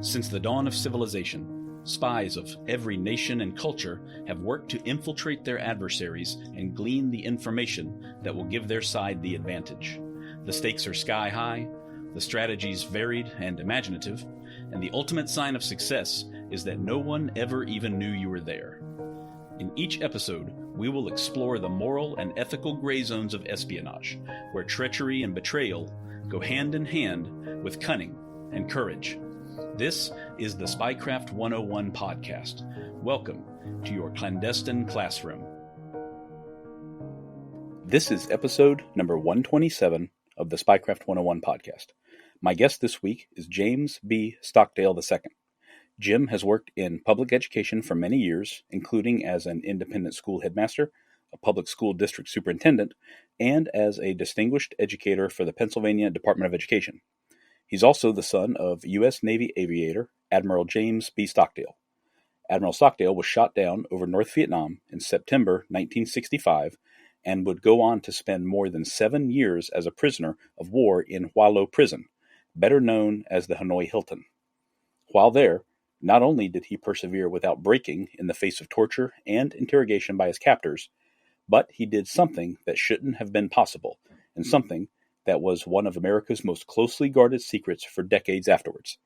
Since the dawn of civilization, spies of every nation and culture have worked to infiltrate their adversaries and glean the information that will give their side the advantage. The stakes are sky high, the strategies varied and imaginative, and the ultimate sign of success is that no one ever even knew you were there. In each episode, we will explore the moral and ethical gray zones of espionage, where treachery and betrayal go hand in hand with cunning and courage. This is the Spycraft 101 podcast. Welcome to your clandestine classroom. This is episode number 127 of the Spycraft 101 podcast. My guest this week is James B. Stockdale II. Jim has worked in public education for many years, including as an independent school headmaster, a public school district superintendent, and as a distinguished educator for the Pennsylvania Department of Education. He's also the son of U.S. Navy aviator Admiral James B. Stockdale. Admiral Stockdale was shot down over North Vietnam in September 1965 and would go on to spend more than 7 years as a prisoner of war in Hoa Lo Prison, better known as the Hanoi Hilton. While there, not only did he persevere without breaking in the face of torture and interrogation by his captors, but he did something that shouldn't have been possible, and something that was one of America's most closely guarded secrets for decades afterwards.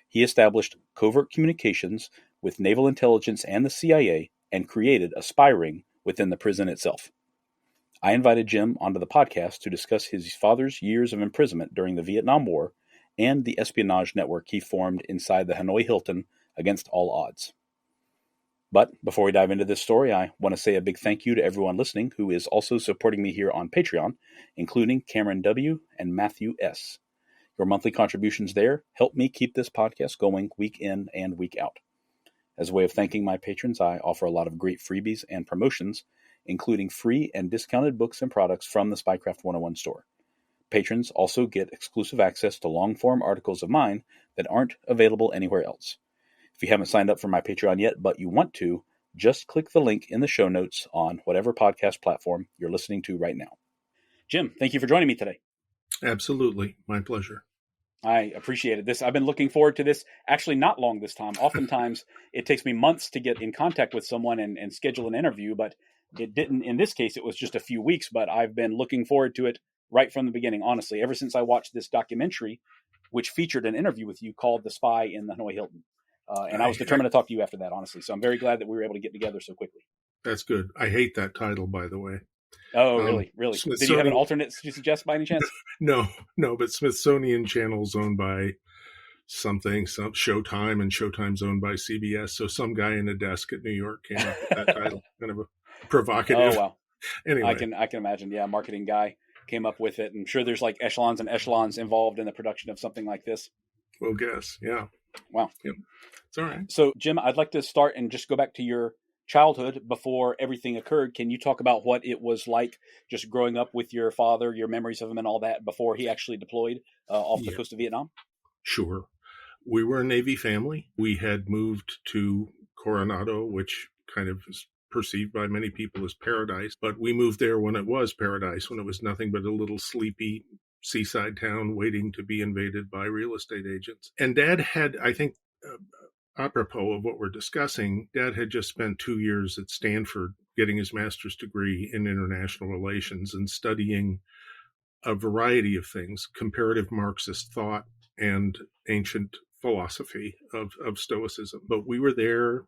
He established covert communications with naval intelligence and the CIA and created a spy ring within the prison itself. I invited Jim onto the podcast to discuss his father's years of imprisonment during the Vietnam War and the espionage network he formed inside the Hanoi Hilton against all odds. But before we dive into this story, I want to say a big thank you to everyone listening who is also supporting me here on Patreon, including Cameron W. and Matthew S. Your monthly contributions there help me keep this podcast going week in and week out. As a way of thanking my patrons, I offer a lot of great freebies and promotions, including free and discounted books and products from the Spycraft 101 store. Patrons also get exclusive access to long-form articles of mine that aren't available anywhere else. If you haven't signed up for my Patreon yet, but you want to, just click the link in the show notes on whatever podcast platform you're listening to right now. Jim, thank you for joining me today. Absolutely. My pleasure. I appreciate it. I've been looking forward to this, actually not long this time. Oftentimes, it takes me months to get in contact with someone and schedule an interview, but it didn't. In this case, it was just a few weeks, but I've been looking forward to it right from the beginning, honestly, ever since I watched this documentary, which featured an interview with you called The Spy in the Hanoi Hilton. And I was determined to talk to you after that, honestly. So I'm very glad that we were able to get together so quickly. That's good. I hate that title, by the way. Oh, really? Really? Did you have an alternate to suggest by any chance? No, but Smithsonian Channel's owned by some Showtime, and Showtime's owned by CBS. So some guy in a desk at New York came up with that title. Kind of a provocative. Oh, wow. Anyway. I can imagine. Yeah, marketing guy came up with it. I'm sure there's like echelons and echelons involved in the production of something like this. We'll guess. Yeah. Wow. Yep. It's all right. So, Jim, I'd like to start and just go back to your childhood before everything occurred. Can you talk about what it was like just growing up with your father, your memories of him and all that before he actually deployed off the coast of Vietnam? Sure. We were a Navy family. We had moved to Coronado, which kind of is perceived by many people as paradise, but we moved there when it was paradise, when it was nothing but a little sleepy seaside town waiting to be invaded by real estate agents. And Dad had, I think, apropos of what we're discussing, Dad had just spent 2 years at Stanford getting his master's degree in international relations and studying a variety of things, comparative Marxist thought and ancient philosophy of Stoicism. But we were there.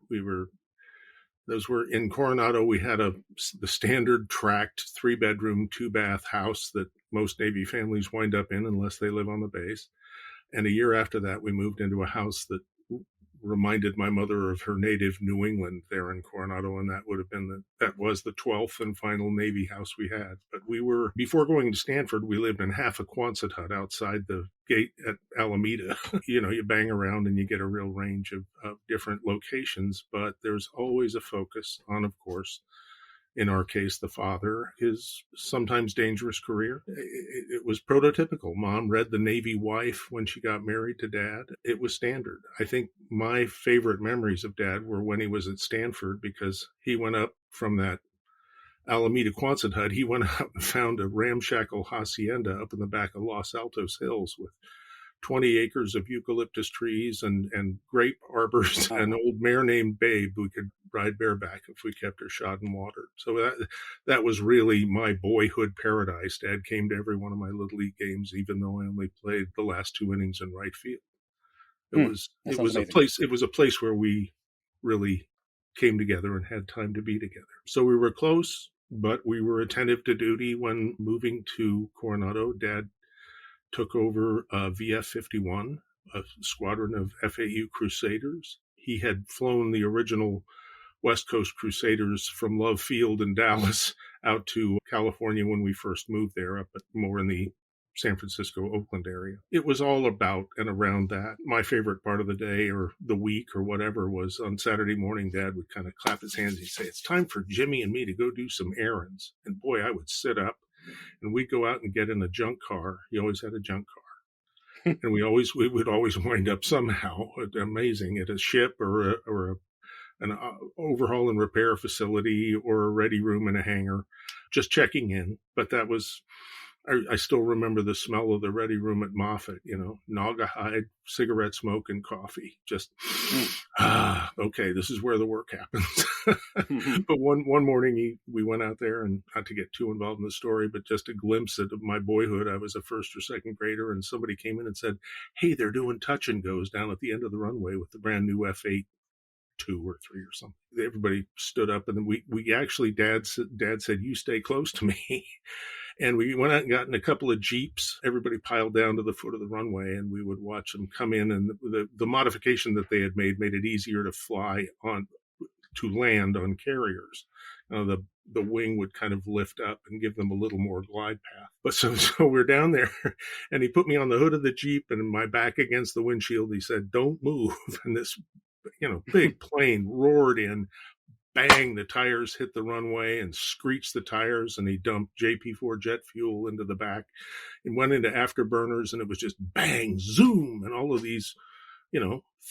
Those were in Coronado. We had the standard tract 3-bedroom, 2-bath house that most Navy families wind up in unless they live on the base. And a year after that, we moved into a house that reminded my mother of her native New England there in Coronado, and that was the 12th and final Navy house we had. But before going to Stanford, we lived in half a Quonset hut outside the gate at Alameda. You bang around and you get a real range of different locations, but there's always a focus on, of course, in our case, the father, his sometimes dangerous career. It was prototypical. Mom read The Navy Wife when she got married to Dad. It was standard. I think my favorite memories of Dad were when he was at Stanford, because he went up from that Alameda Quonset hut. He went out and found a ramshackle hacienda up in the back of Los Altos Hills with 20 acres of eucalyptus trees and grape arbors, an old mare named Babe we could ride bareback if we kept her shod and watered. So that was really my boyhood paradise. Dad came to every one of my Little League games, even though I only played the last 2 innings in right field. That sounds amazing. It was a place where we really came together and had time to be together. So we were close, but we were attentive to duty. When moving to Coronado, Dad took over VF-51, a squadron of FAU Crusaders. He had flown the original West Coast Crusaders from Love Field in Dallas out to California when we first moved there, up more in the San Francisco, Oakland area. It was all about and around that. My favorite part of the day or the week or whatever was on Saturday morning, Dad would kind of clap his hands and say, "It's time for Jimmy and me to go do some errands." And boy, I would sit up and we'd go out and get in a junk car. He always had a junk car. And we would always wind up somehow, amazing, at a ship or an overhaul and repair facility or a ready room in a hangar, just checking in. But that was, I still remember the smell of the ready room at Moffett, Naga hide, cigarette smoke, and coffee. Just, okay, this is where the work happens. But one morning we went out there, and not to get too involved in the story, but just a glimpse of my boyhood. I was a first or second grader, and somebody came in and said, "Hey, they're doing touch and goes down at the end of the runway with the brand new F8 2 or 3 or something." Everybody stood up, and then we actually, Dad said, "You stay close to me." And we went out and got in a couple of Jeeps. Everybody piled down to the foot of the runway, and we would watch them come in. And the modification that they had made it easier to to land on carriers. The wing would kind of lift up and give them a little more glide path. But so we're down there, and he put me on the hood of the Jeep and my back against the windshield. He said, "Don't move." And this, big plane roared in. Bang, the tires hit the runway and screeched the tires, and he dumped JP4 jet fuel into the back and went into afterburners, and it was just bang, zoom, and all of these,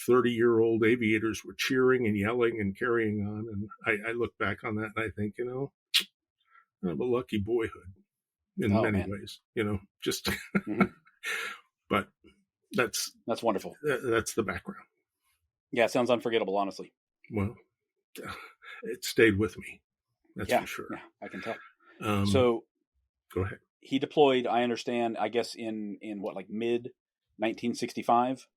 30-year-old aviators were cheering and yelling and carrying on. And I look back on that and I think, I have a lucky boyhood in many ways, just, but that's wonderful. That's the background. Yeah, it sounds unforgettable, honestly. Well, it stayed with me. That's for sure. Yeah, I can tell. So go ahead. He deployed, I understand, I guess in what, like mid 1965,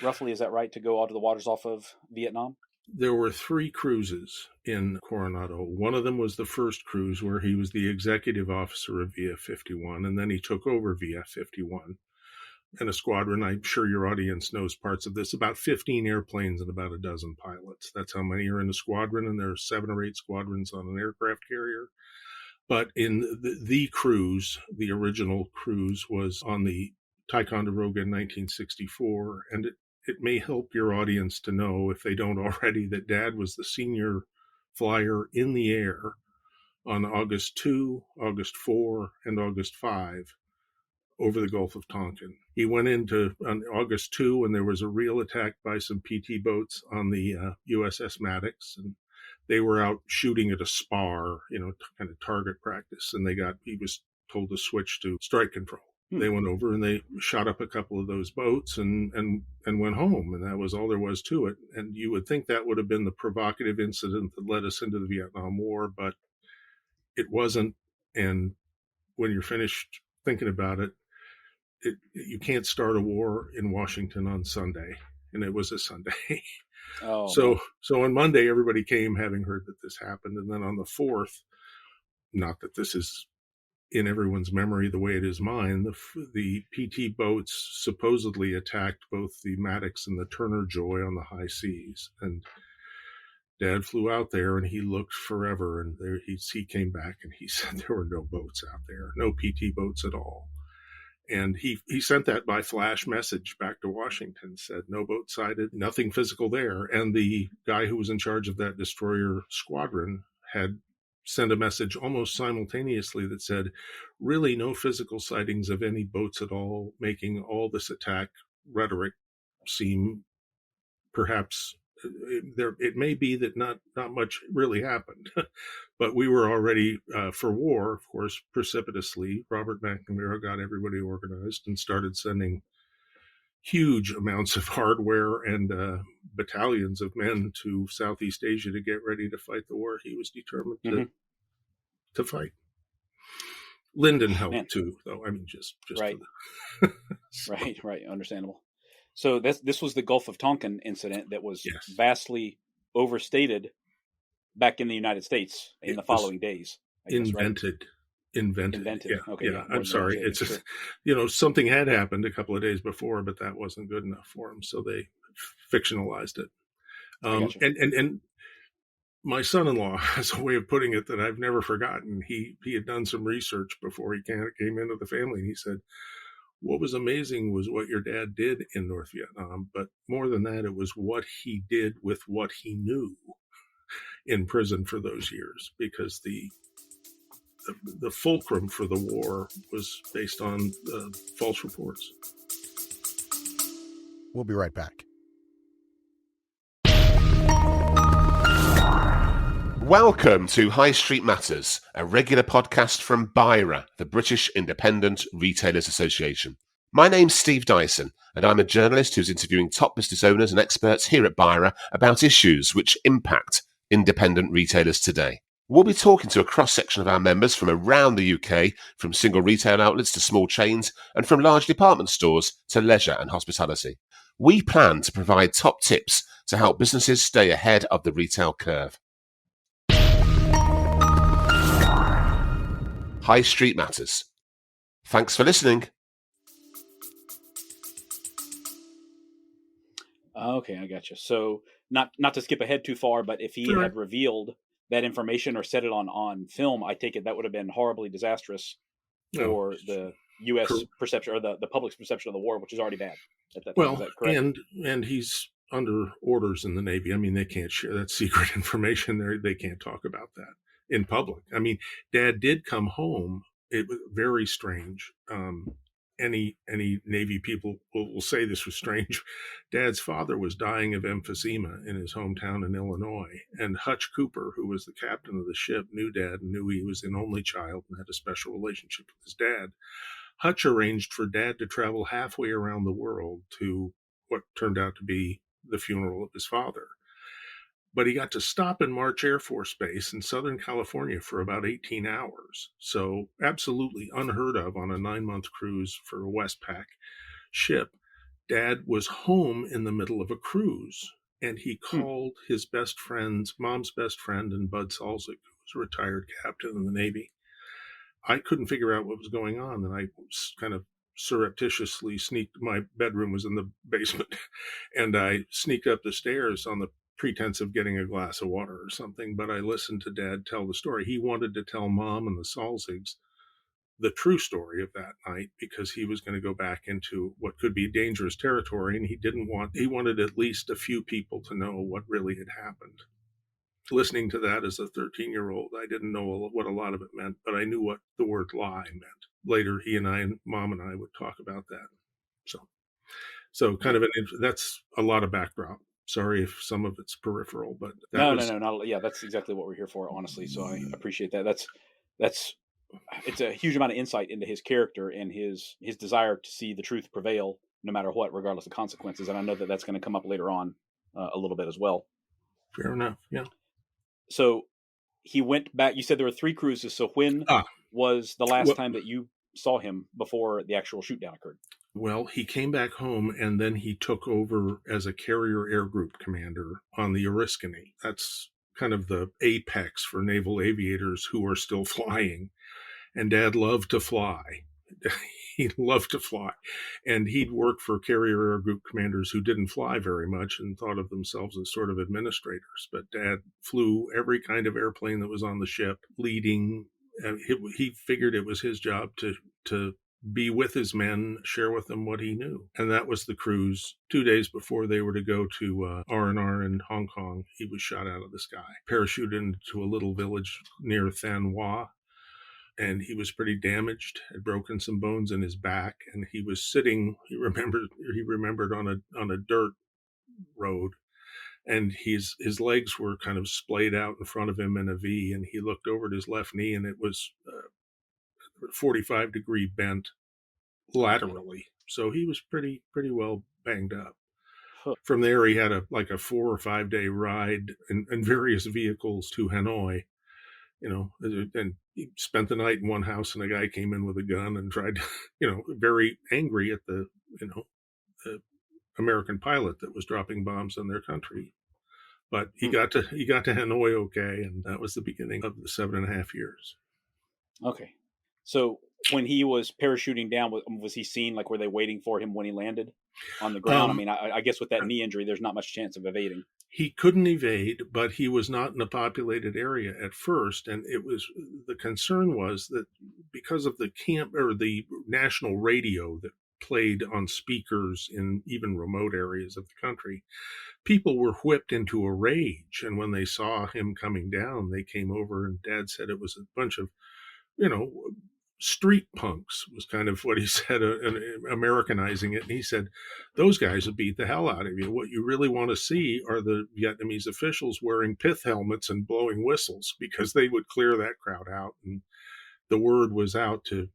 roughly, is that right, to go out to the waters off of Vietnam? There were 3 cruises in Coronado. One of them was the first cruise where he was the executive officer of VF-51, and then he took over VF-51. And a squadron, I'm sure your audience knows parts of this, about 15 airplanes and about a dozen pilots. That's how many are in a squadron, and there are 7 or 8 squadrons on an aircraft carrier. But in the cruise, the original cruise was on the Ticonderoga in 1964, and it may help your audience to know, if they don't already, that Dad was the senior flyer in the air on August 2, August 4, and August 5 over the Gulf of Tonkin. He went into on August 2 when there was a real attack by some PT boats on the USS Maddox, and they were out shooting at a spar, kind of target practice, and he was told to switch to strike control. They went over and they shot up a couple of those boats and went home, and that was all there was to it. And you would think that would have been the provocative incident that led us into the Vietnam War, but it wasn't. And when you're finished thinking about it, you can't start a war in Washington on Sunday, and it was a Sunday. So on Monday, everybody came having heard that this happened, and then on the 4th, not that this is in everyone's memory the way it is mine, the PT boats supposedly attacked both the Maddox and the Turner Joy on the high seas, and Dad flew out there and he looked forever, and he came back and he said there were no boats out there, no PT boats at all. And he sent that by flash message back to Washington, said no boat sighted, nothing physical there. And the guy who was in charge of that destroyer squadron had sent a message almost simultaneously that said, really no physical sightings of any boats at all, making all this attack rhetoric seem perhaps it may be that not much really happened. But we were already for war, of course, precipitously. Robert McNamara got everybody organized and started sending huge amounts of hardware and battalions of men to Southeast Asia to get ready to fight the war. He was determined to fight. Lyndon helped too, though. I mean, just right, right, understandable. So this was the Gulf of Tonkin incident that was vastly overstated back in the United States in the following days. Invented. Yeah. Okay. Yeah. I'm sorry. It's just, something had happened a couple of days before, but that wasn't good enough for him, so they fictionalized it. And my son-in-law has a way of putting it that I've never forgotten. He had done some research before he came into the family, and he said, what was amazing was what your dad did in North Vietnam, but more than that, it was what he did with what he knew in prison for those years, because the fulcrum for the war was based on false reports. We'll be right back. Welcome to High Street Matters, a regular podcast from BIRA, the British Independent Retailers Association. My name's Steve Dyson, and I'm a journalist who's interviewing top business owners and experts here at BIRA about issues which impact independent retailers today. We'll be talking to a cross-section of our members from around the UK, from single retail outlets to small chains, and from large department stores to leisure and hospitality. We plan to provide top tips to help businesses stay ahead of the retail curve. High Street Matters. Thanks for listening. Okay, I got you. So not to skip ahead too far, but if he had revealed that information or said it on film, I take it that would have been horribly disastrous for the U.S. perception or the public's perception of the war, which is already bad at that time. Is that correct? And he's under orders in the Navy. I mean, they can't share that secret information. They can't talk about that in public. I mean, Dad did come home. It was very strange. Any Navy people will say this was strange. Dad's father was dying of emphysema in his hometown in Illinois, and Hutch Cooper, who was the captain of the ship, knew Dad and knew he was an only child and had a special relationship with his dad. Hutch arranged for Dad to travel halfway around the world to what turned out to be the funeral of his father. But he got to stop in March Air Force Base in Southern California for about 18 hours. So absolutely unheard of on a 9-month cruise for a Westpac ship. Dad was home in the middle of a cruise, and he called his best friend's mom's best friend, and Bud Salzig, who was a retired captain in the Navy. I couldn't figure out what was going on, and I kind of surreptitiously sneaked. My bedroom was in the basement, and I sneaked up the stairs on the pretense of getting a glass of water or something, but I listened to Dad tell the story. He wanted to tell Mom and the Salzigs the true story of that night, because he was going to go back into what could be dangerous territory, and he wanted at least a few people to know what really had happened. Listening to that as a 13-year-old, I didn't know what a lot of it meant, but I knew what the word lie meant. Later, he and I, and Mom and I, would talk about that. So kind of that's a lot of backdrop. Sorry if some of it's peripheral, but no, that's exactly what we're here for, honestly. So I appreciate that. It's a huge amount of insight into his character and his desire to see the truth prevail no matter what, regardless of consequences. And I know that that's going to come up later on a little bit as well. Fair enough. Yeah. So he went back. You said there were 3 cruises. So when was the last time that you saw him before the actual shoot down occurred? Well, he came back home, and then he took over as a carrier air group commander on the Oriskany. That's kind of the apex for naval aviators who are still flying. And Dad loved to fly. He loved to fly. And he'd work for carrier air group commanders who didn't fly very much and thought of themselves as sort of administrators. But Dad flew every kind of airplane that was on the ship, leading. And he figured it was his job to be with his men, share with them what he knew. And that was the cruise. 2 days before they were to go to R&R in Hong Kong, he was shot out of the sky, parachuted into a little village near Than Hoa. And he was pretty damaged, had broken some bones in his back, and he was sitting, he remembered on a dirt road, and his legs were kind of splayed out in front of him in a V, and he looked over at his left knee, and it was 45-degree bent laterally. So he was pretty well banged up. Huh. From there, he had a 4 or 5 day ride in various vehicles to Hanoi, and he spent the night in one house, and a guy came in with a gun and tried to, very angry at the American pilot that was dropping bombs on their country. But he got to Hanoi okay, and that was the beginning of the 7.5 years. Okay. So when he was parachuting down, was he seen? Like, were they waiting for him when he landed on the ground? I mean, I guess with that knee injury, there's not much chance of evading. He couldn't evade, but he was not in a populated area at first, and the concern was that because of the camp or the national radio that played on speakers in even remote areas of the country, people were whipped into a rage. And when they saw him coming down, they came over, and Dad said it was a bunch of, street punks was kind of what he said, Americanizing it. And he said, those guys will beat the hell out of you. What you really want to see are the Vietnamese officials wearing pith helmets and blowing whistles, because they would clear that crowd out. And the word was out to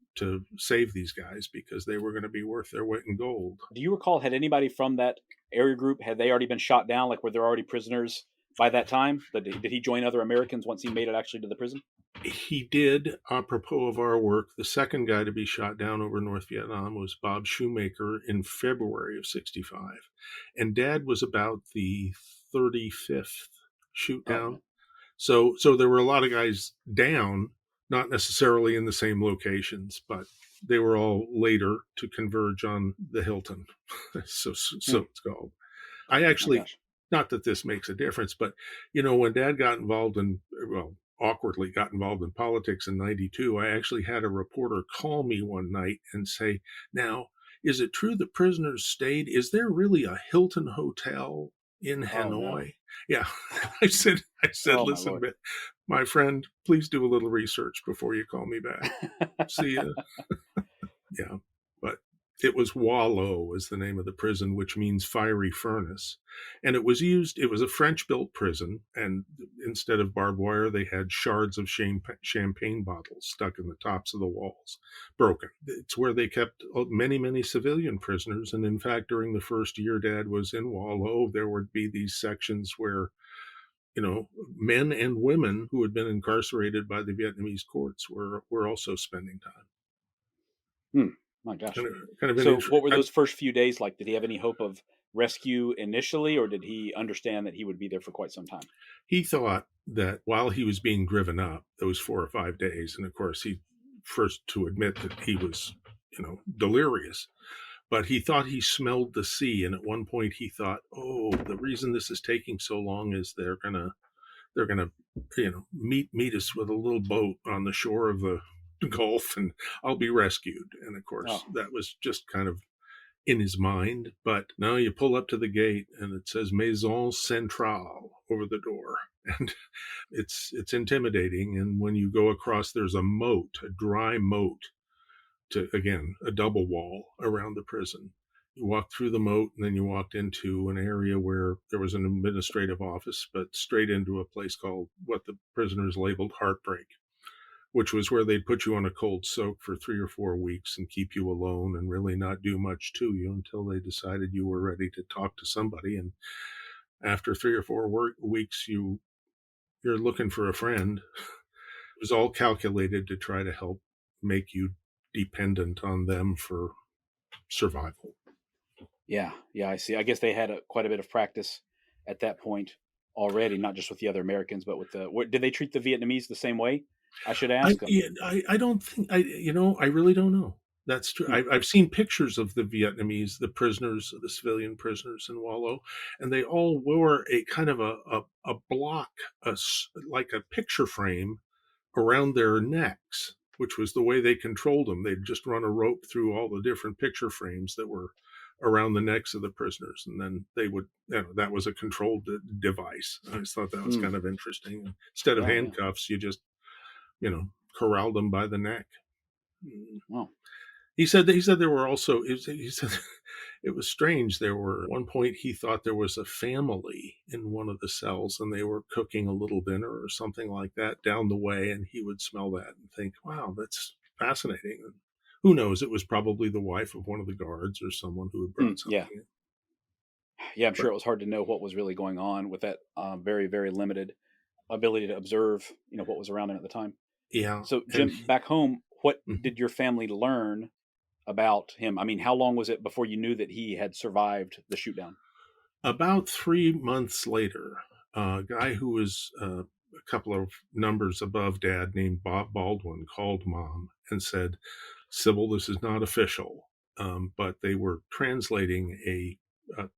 save these guys, because they were going to be worth their weight in gold. Do you recall, had anybody from that area group, had they already been shot down? Like, were there already prisoners by that time? Did he join other Americans once he made it actually to the prison? He did. Apropos of our work, the second guy to be shot down over North Vietnam was Bob Shoemaker in February of 1965. And Dad was about the 35th shoot down. So there were a lot of guys down, not necessarily in the same locations, but they were all later to converge on the Hilton. so it's called. I actually, not that this makes a difference, but, when Dad got involved awkwardly got involved in politics in 1992, I actually had a reporter call me one night and say, now, is it true that prisoners stayed? Is there really a Hilton hotel in Hanoi? No. Yeah. I said, listen, my friend, please do a little research before you call me back. See ya. Yeah. But it was Hoa Lo is the name of the prison, which means fiery furnace. And it was a French-built prison, and instead of barbed wire, they had shards of champagne bottles stuck in the tops of the walls, broken. It's where they kept many, many civilian prisoners. And in fact, during the first year Dad was in Hoa Lo, there would be these sections where, men and women who had been incarcerated by the Vietnamese courts were also spending time. My gosh. Kind of so what were those first few days like? Did he have any hope of rescue initially, or did he understand that he would be there for quite some time? He thought that while he was being driven up those 4 or 5 days, and of course he first to admit that he was, delirious, but he thought he smelled the sea. And at one point he thought, oh, the reason this is taking so long is they're gonna meet us with a little boat on the shore of the Gulf, and I'll be rescued. And of course, that was just kind of in his mind. But now you pull up to the gate, and it says Maison Centrale over the door, and it's intimidating. And when you go across, there's a moat, a dry moat, to again a double wall around the prison. You walked through the moat, and then you walked into an area where there was an administrative office, but straight into a place called what the prisoners labeled Heartbreak, which was where they'd put you on a cold soak for 3 or 4 weeks and keep you alone and really not do much to you until they decided you were ready to talk to somebody. And after 3 or 4 weeks, you're looking for a friend. It was all calculated to try to help make you dependent on them for survival. Yeah, I see. I guess they had quite a bit of practice at that point already, not just with the other Americans, but with did they treat the Vietnamese the same way? I should ask them. I don't think I really don't know. That's true. I've seen pictures of the Vietnamese, the prisoners, the civilian prisoners in Hoa Lo, and they all wore a kind of a block, like a picture frame around their necks, which was the way they controlled them. They'd just run a rope through all the different picture frames that were around the necks of the prisoners, and then they would, that was a controlled device. I just thought that was kind of interesting. Instead of handcuffs, you just corralled them by the neck. Wow. He said there were also, he said it was strange. There were, at one point he thought there was a family in one of the cells, and they were cooking a little dinner or something like that down the way, and he would smell that and think, wow, that's fascinating. who knows? It was probably the wife of one of the guards or someone who had brought something Yeah. in. Yeah, I'm But sure it was hard to know what was really going on with that very, very limited ability to observe, what was around him at the time. yeah, So, and Jim, back home, what mhm. did your family learn about him? I mean, how long was it before you knew that he had survived the shoot down? About 3 months later, a guy who was a couple of numbers above Dad, named Bob Baldwin, called Mom and said, "Sybil, this is not official, but they were translating a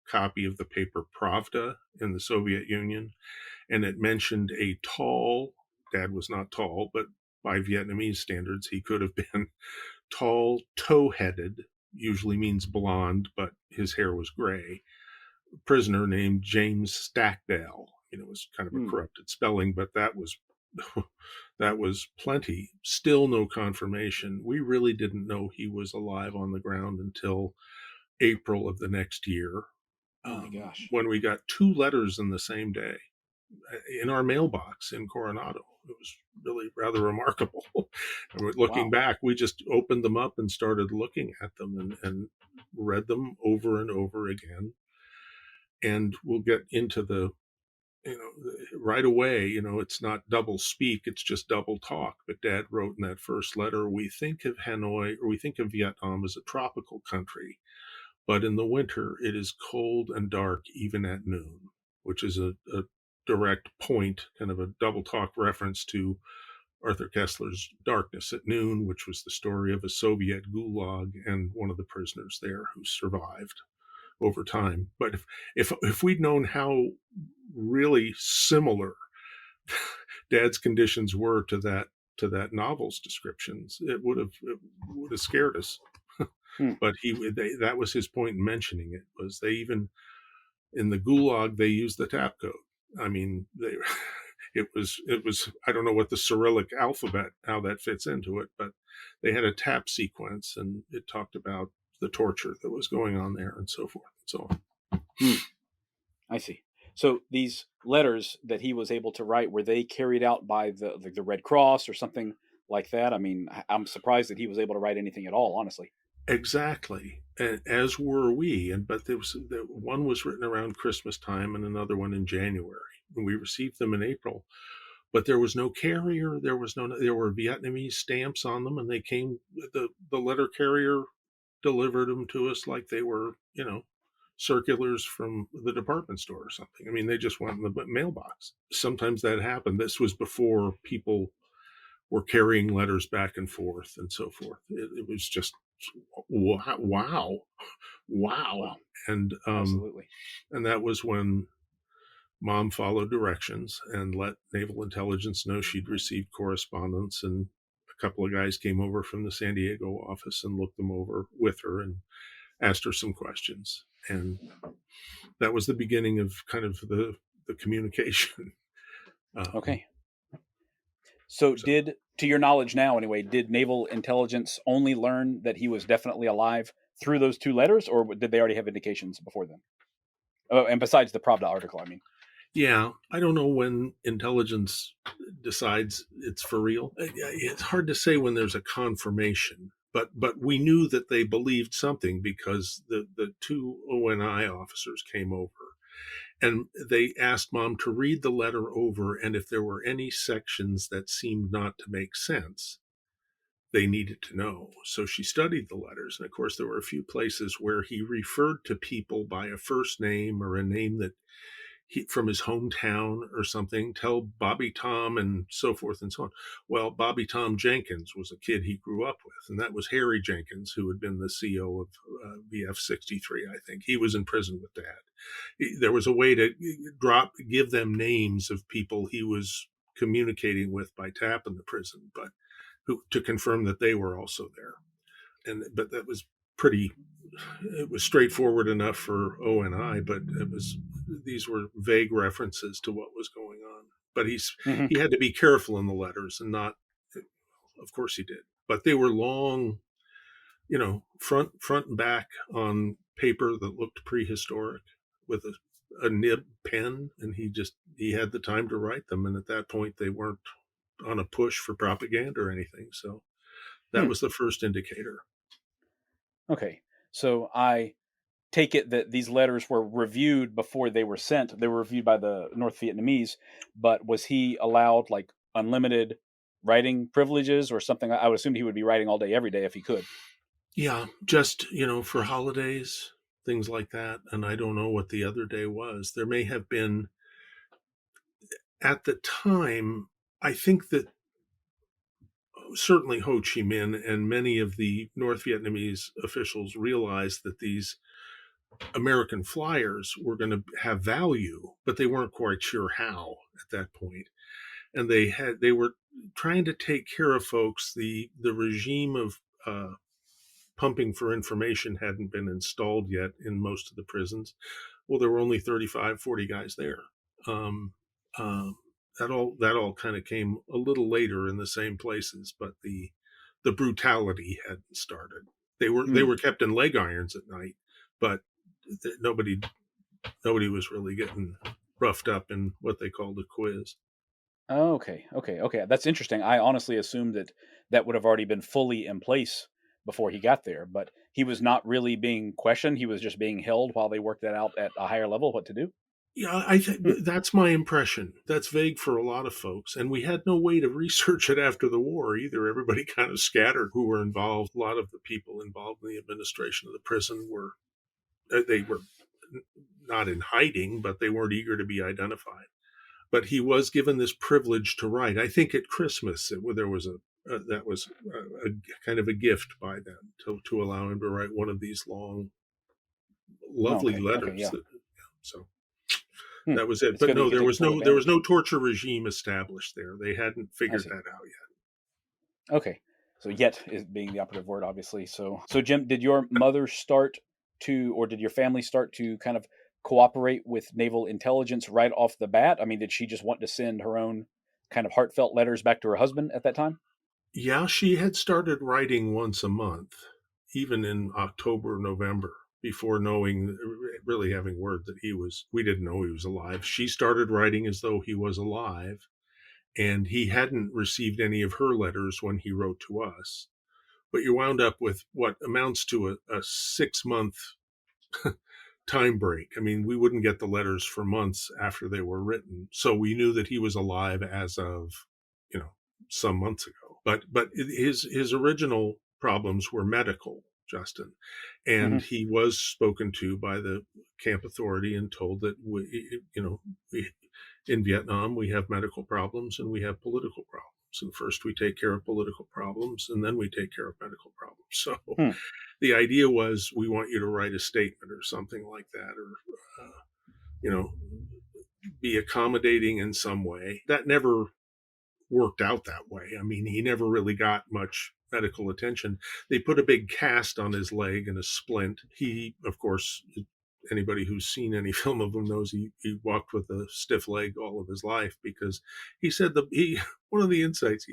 copy of the paper Pravda in the Soviet Union, and it mentioned a tall, Dad was not tall, but by Vietnamese standards, he could have been tall, tow-headed, usually means blonde, but his hair was gray, prisoner named James Stockdale. It was kind of a Hmm. corrupted spelling, but that was that was plenty. Still no confirmation. We really didn't know he was alive on the ground until April of the next year, Oh my gosh! when we got 2 letters in the same day in our mailbox in Coronado. It was really rather remarkable. Looking Wow. back, we just opened them up and started looking at them and read them over and over again. And we'll get into the, right away, it's not double speak, it's just double talk. But Dad wrote in that first letter, we think of Hanoi, or we think of Vietnam as a tropical country, but in the winter it is cold and dark even at noon, which is a direct point, kind of a double talk reference to Arthur Kessler's Darkness at Noon, which was the story of a Soviet gulag and one of the prisoners there who survived over time. But if we'd known how really similar Dad's conditions were to that novel's descriptions, it would have scared us. Hmm. But that was his point in mentioning it, was they even in the gulag they used the tap code. I mean, it was I don't know what the Cyrillic alphabet, how that fits into it, but they had a tap sequence and it talked about the torture that was going on there and so forth and so on. Hmm. I see. So these letters that he was able to write, were they carried out by the Red Cross or something like that? I mean, I'm surprised that he was able to write anything at all, honestly. Exactly, and as were we. And but one was written around Christmas time, and another one in January. And we received them in April, but there was no carrier. There were Vietnamese stamps on them, and they came. The letter carrier delivered them to us like they were, circulars from the department store or something. I mean, they just went in the mailbox. Sometimes that happened. This was before people were carrying letters back and forth and so forth. It was just wow, wow, Wow. and Absolutely. and that was when Mom followed directions and let naval intelligence know she'd received correspondence, and a couple of guys came over from the San Diego office and looked them over with her and asked her some questions, and that was the beginning of kind of the communication. Um, Okay. So so to your knowledge now anyway, did naval intelligence only learn that he was definitely alive through those two letters, or did they already have indications before then? Oh, and besides the Pravda article, I mean. yeah, I don't know when intelligence decides it's for real. It's hard to say when there's a confirmation, but we knew that they believed something because the two ONI officers came over and they asked Mom to read the letter over, and if there were any sections that seemed not to make sense, they needed to know. So she studied the letters, and of course there were a few places where he referred to people by a first name or a name that from his hometown or something, tell Bobby Tom and so forth and so on. Well, Bobby Tom Jenkins was a kid he grew up with, and that was Harry Jenkins, who had been the CO of VF 63, I think. He was in prison with Dad. There was a way to give them names of people he was communicating with by tap in the prison, but to confirm that they were also there. But that was pretty, it was straightforward enough for ONI, but these were vague references to what was going on. But Mm-hmm. he had to be careful in the letters and not, of course he did. But they were long, front and back on paper that looked prehistoric with a nib pen, and he had the time to write them. And at that point, they weren't on a push for propaganda or anything. So that Hmm. was the first indicator. Okay. So I take it that these letters were reviewed before they were sent. They were reviewed by the North Vietnamese, but was he allowed like unlimited writing privileges or something? I would assume he would be writing all day, every day if he could. Yeah, just, for holidays, things like that. And I don't know what the other day was. There may have been, at the time, I think that certainly Ho Chi Minh and many of the North Vietnamese officials realized that these American flyers were going to have value, but they weren't quite sure how at that point. And they were trying to take care of folks. The regime of pumping for information hadn't been installed yet in most of the prisons. Well, there were only 35, 40 guys there. Um, um, that all kind of came a little later in the same places, but the brutality hadn't started. They were kept in leg irons at night, but nobody nobody was really getting roughed up in what they called a quiz. Oh, okay, okay, okay. That's interesting. I honestly assumed that that would have already been fully in place before he got there, but he was not really being questioned. He was just being held while they worked that out at a higher level, what to do. Yeah, I think Hmm. that's my impression. That's vague for a lot of folks, and we had no way to research it after the war either. Everybody kind of scattered who were involved. A lot of the people involved in the administration of the prison were they were not in hiding, but they weren't eager to be identified. But he was given this privilege to write. I think at Christmas there was that was a kind of a gift by them to allow him to write one of these long, Oh, lovely okay, okay, letters. yeah. So Hmm. that was it. It's But good that he no, could there take was full no advantage. torture regime established there. They hadn't I figured see. that out yet. Okay. So yet is being the operative word, obviously. So Jim, did your mother start to, or did your family start to kind of cooperate with naval intelligence right off the bat? I mean, did she just want to send her own kind of heartfelt letters back to her husband at that time? Yeah, she had started writing once a month, even in October, November, before knowing, really having word that we didn't know he was alive. She started writing as though he was alive, and he hadn't received any of her letters when he wrote to us. But you wound up with what amounts to a 6 month time break. I mean, we wouldn't get the letters for months after they were written. So we knew that he was alive as of, you know, some months ago. But his original problems were medical, Justin, and Hmm. he was spoken to by the camp authority and told that we, in Vietnam we have medical problems and we have political problems. And first we take care of political problems and then we take care of medical problems. So Hmm. the idea was we want you to write a statement or something like that, or you know, be accommodating in some way. That never worked out that way. I mean, he never really got much medical attention. They put a big cast on his leg and a splint. He, of course, anybody who's seen any film of him knows he walked with a stiff leg all of his life because he said he one of the insights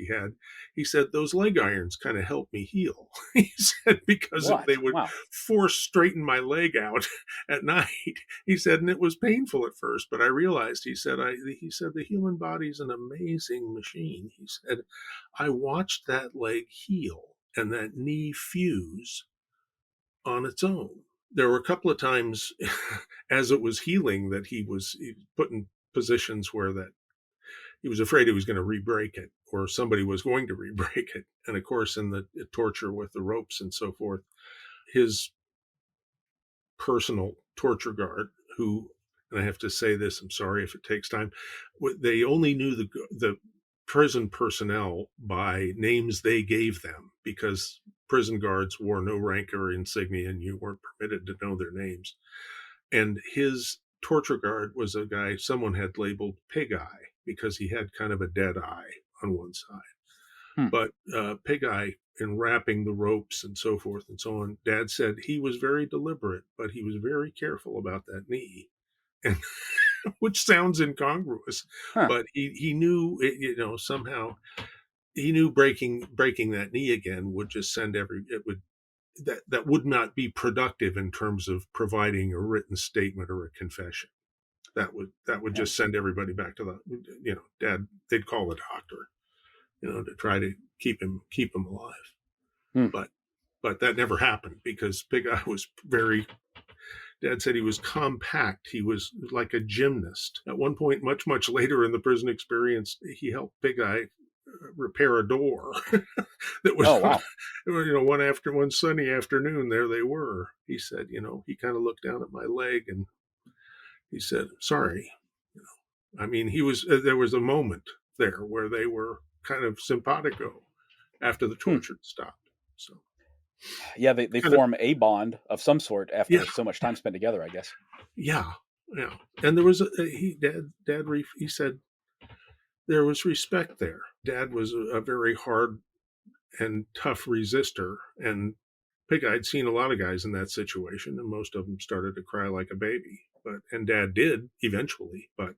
he said those leg irons kind of helped me heal. He said because they What? would Wow. force straighten my leg out at night. He said, and it was painful at first, but I realized, he said the human body is an amazing machine. He said, I watched that leg heal and that knee fuse on its own. There were a couple of times as it was healing that he was put in positions where that he was afraid he was going to re-break it or somebody was going to re-break it. And of course, in the torture with the ropes and so forth, his personal torture guard, who, and I have to say this, I'm sorry if it takes time, they only knew the prison personnel by names they gave them because prison guards wore no rank or insignia and you weren't permitted to know their names. And his torture guard was a guy someone had labeled Pig Eye because he had kind of a dead eye on one side. Hmm. But Pig Eye, in wrapping the ropes and so forth and so on, Dad said he was very deliberate, but he was very careful about that knee, and which sounds incongruous, Huh. but he knew it, somehow he knew breaking that knee again would just send it would that would not be productive in terms of providing a written statement or a confession. That would Yeah. just send everybody back to the Dad. They'd call the doctor, to try to keep him alive. Hmm. But But that never happened because Big Eye was Dad said he was compact. He was like a gymnast. At one point, much, much later in the prison experience, he helped Big Eye repair a door that was, Oh, wow. one sunny afternoon, there they were. He said, he kind of looked down at my leg and he said, sorry. I mean, there was a moment there where they were kind of simpatico after the torture stopped. So, yeah, they form a bond of some sort after so much time spent together, I guess. Yeah. And there was Dad he said there was respect there. Dad was a very hard and tough resistor, and Pig I'd seen a lot of guys in that situation, and most of them started to cry like a baby. And Dad did eventually, but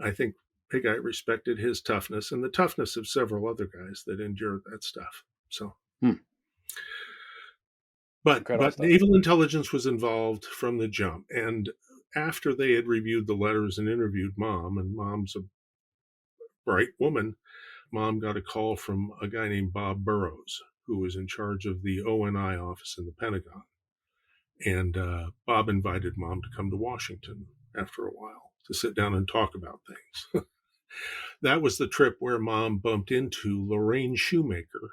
I think Pig Eye respected his toughness and the toughness of several other guys that endured that stuff. So, but naval intelligence was involved from the jump, and after they had reviewed the letters and interviewed Mom, and Mom's a bright woman, Mom got a call from a guy named Bob Burrows, who was in charge of the ONI office in the Pentagon. And Bob invited Mom to come to Washington after a while to sit down and talk about things. That was the trip where Mom bumped into Lorraine Shoemaker,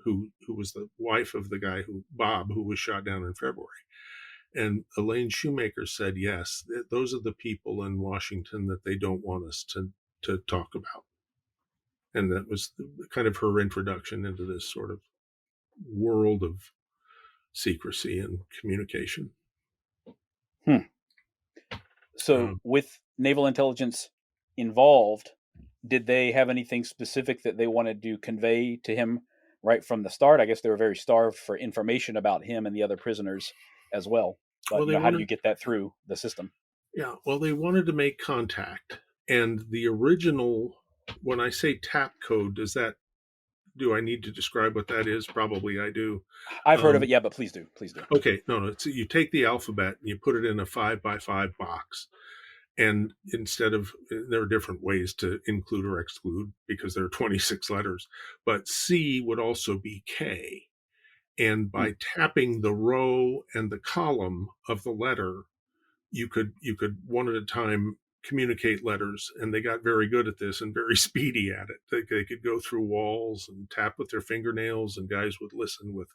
who was the wife of the guy Bob, who was shot down in February. And Elaine Shoemaker said, yes, those are the people in Washington that they don't want us to talk about. And that was kind of her introduction into this sort of world of secrecy and communication. So with naval intelligence involved, did they have anything specific that they wanted to convey to him right from the start? I guess they were very starved for information about him and the other prisoners as well. But how do you get that through the system? Yeah, well, they wanted to make contact. And the original, when I say tap code, do I need to describe what that is? Probably I do. I've heard of it, yeah, but please do. Okay, no, you take the alphabet and you put it in a 5x5 box. And there are different ways to include or exclude because there are 26 letters, but C would also be K. And by tapping the row and the column of the letter, you could one at a time communicate letters, and they got very good at this and very speedy at it. They could go through walls and tap with their fingernails, and guys would listen with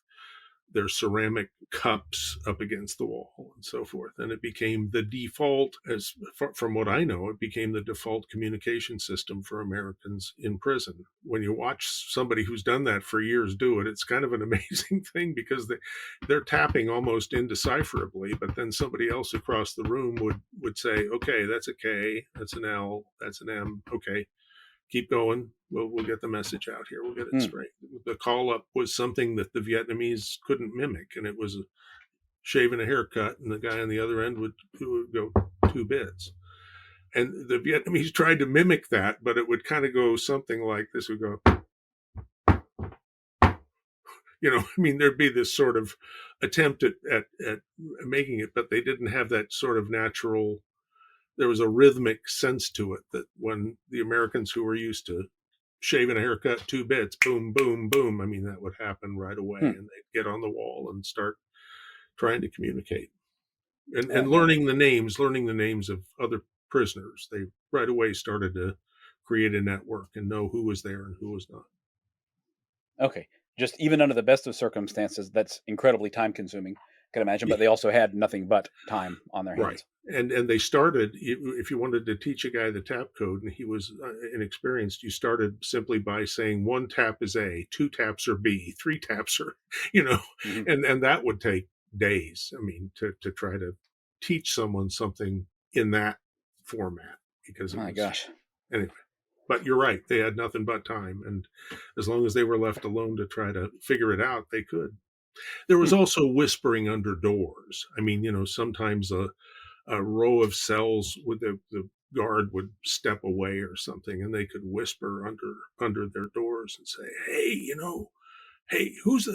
their ceramic cups up against the wall and so forth. And it became the default, from what I know, it became the default communication system for Americans in prison. When you watch somebody who's done that for years do it, it's kind of an amazing thing because they're tapping almost indecipherably, but then somebody else across the room would say, okay, that's a K, that's an L, that's an M, okay, keep going. We'll get the message out here. We'll get it straight. The call up was something that the Vietnamese couldn't mimic, and it was shaving a haircut, and the guy on the other end would go 2 bits. And the Vietnamese tried to mimic that, but it would kind of go something like this. Would go, there'd be this sort of attempt at making it, but they didn't have that sort of natural. There was a rhythmic sense to it that when the Americans who were used to shaving a haircut 2 bits, boom, boom, boom. I mean, that would happen right away, and they'd get on the wall and start trying to communicate and learning the names of other prisoners. They right away started to create a network and know who was there and who was not. Okay. Just even under the best of circumstances, that's incredibly time consuming, I can imagine, but they also had nothing but time on their hands. Right. And they started, if you wanted to teach a guy the tap code and he was inexperienced, you started simply by saying 1 tap is A, 2 taps are B, 3 taps are, and that would take days. I mean, to try to teach someone something in that format because gosh. Anyway, but you're right. They had nothing but time. And as long as they were left alone to try to figure it out, they could. There was also whispering under doors. I mean, sometimes a row of cells with the guard would step away or something, and they could whisper under their doors and say, hey, who's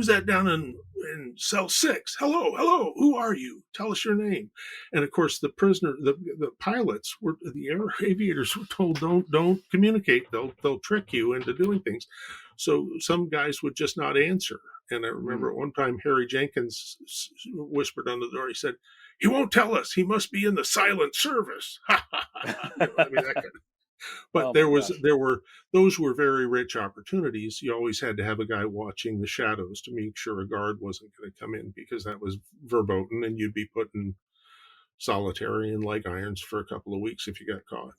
that down in cell 6? Hello, who are you? Tell us your name. And of course, the pilots the aviators were told don't communicate. They'll trick you into doing things. So some guys would just not answer. And I remember at one time, Harry Jenkins whispered on the door. He said, "He won't tell us. He must be in the silent service." I mean, that kind of, but those were very rich opportunities. You always had to have a guy watching the shadows to make sure a guard wasn't going to come in, because that was verboten, and you'd be put in solitary and leg irons for a couple of weeks if you got caught.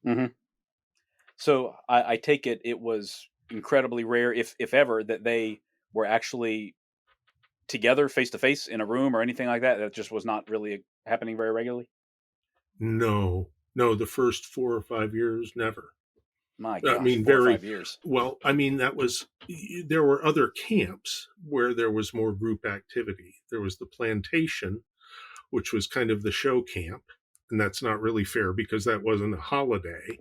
Mm-hmm. So I take it was incredibly rare, if ever, that they were actually together face to face in a room or anything like that. That just was not really happening very regularly. No, the first 4 or 5 years, never. My gosh, 4 or 5 years. Well, I mean, there were other camps where there was more group activity. There was the plantation, which was kind of the show camp. And that's not really fair because that wasn't a holiday,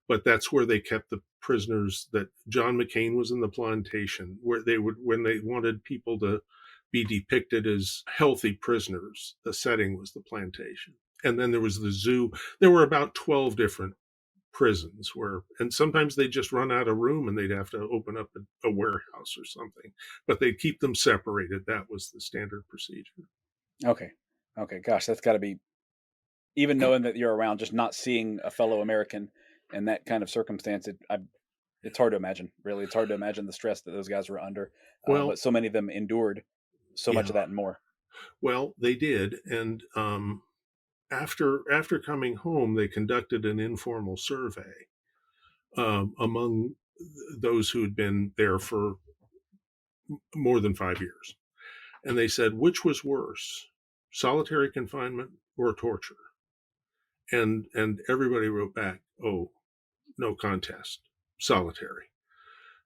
but that's where they kept the prisoners. That John McCain was in the plantation, where they would, when they wanted people to be depicted as healthy prisoners, the setting was the plantation. And then there was the zoo. There were about 12 different prisons and sometimes they just run out of room and they'd have to open up a warehouse or something, but they'd keep them separated. That was the standard procedure. Okay. Gosh, that's got to be, even knowing that you're around, just not seeing a fellow American in that kind of circumstance. It's hard to imagine, really. It's hard to imagine the stress that those guys were under. But so many of them endured so much of that and more. Well, they did. And after coming home, they conducted an informal survey among those who had been there for more than 5 years. And they said, which was worse, solitary confinement or torture? And everybody wrote back, oh, no contest, solitary.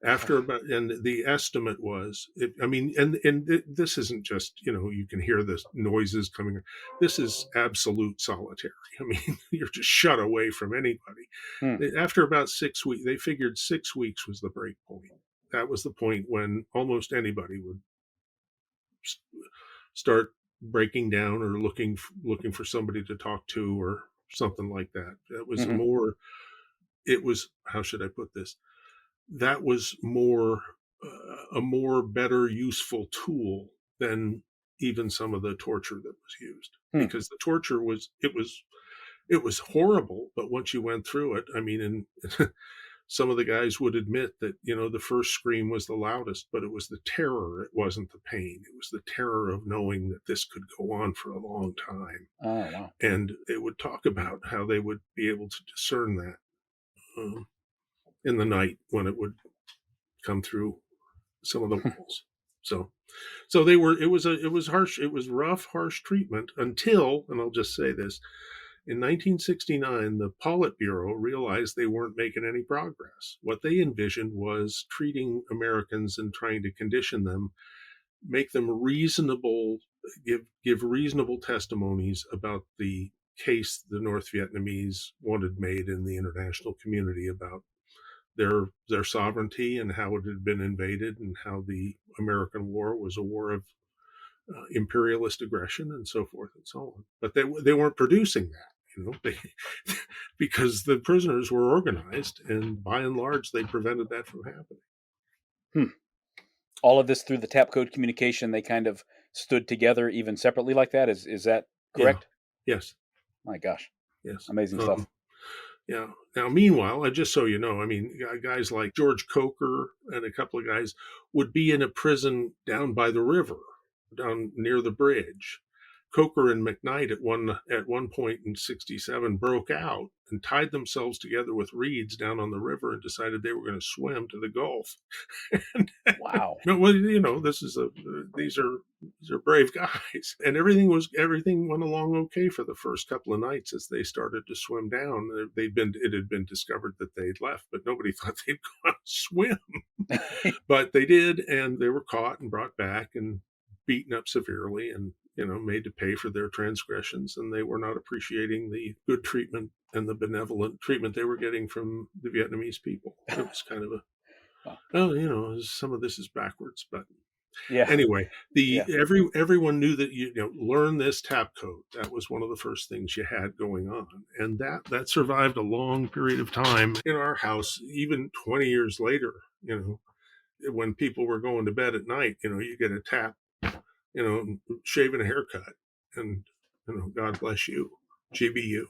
After about, and the estimate was, this isn't just, you can hear the noises coming. This is absolute solitary. I mean, you're just shut away from anybody. After about 6 weeks, they figured 6 weeks was the break point. That was the point when almost anybody would start breaking down or looking for somebody to talk to or something like that. That was how should I put this? That was a more better useful tool than even some of the torture that was used, because the torture it was horrible. But once you went through it, I mean, and some of the guys would admit that, the first scream was the loudest, but it was the terror. It wasn't the pain. It was the terror of knowing that this could go on for a long time. Oh, wow. And they would talk about how they would be able to discern that in the night when it would come through some of the walls. So it was harsh. It was rough, harsh treatment until, and I'll just say this, in 1969, the Politburo realized they weren't making any progress. What they envisioned was treating Americans and trying to condition them, make them reasonable, give reasonable testimonies about the case the North Vietnamese wanted made in the international community about their sovereignty and how it had been invaded and how the American war was a war of imperialist aggression and so forth and so on. But they weren't producing that, because the prisoners were organized, and by and large they prevented that from happening. All of this through the tap code communication, they kind of stood together even separately like that. Is that correct? Yeah. Yes. My gosh. Yes. Amazing stuff. Yeah. Now, meanwhile, just so you know, I mean, guys like George Coker and a couple of guys would be in a prison down by the river, down near the bridge. Coker and McKnight at one point in 1967 broke out and tied themselves together with reeds down on the river and decided they were going to swim to the Gulf. Wow. Well, these are brave guys, and everything went along okay for the first couple of nights as they started to swim down. It had been discovered that they'd left, but nobody thought they'd go out and swim. But they did, and they were caught and brought back and beaten up severely and made to pay for their transgressions, and they were not appreciating the good treatment and the benevolent treatment they were getting from the Vietnamese people. It was kind of some of this is backwards, but yeah. Anyway, everyone knew that learn this tap code. That was one of the first things you had going on, and that survived a long period of time in our house, even 20 years later. when people were going to bed at night, you get a tap, shaving a haircut, and, God bless you, GBU.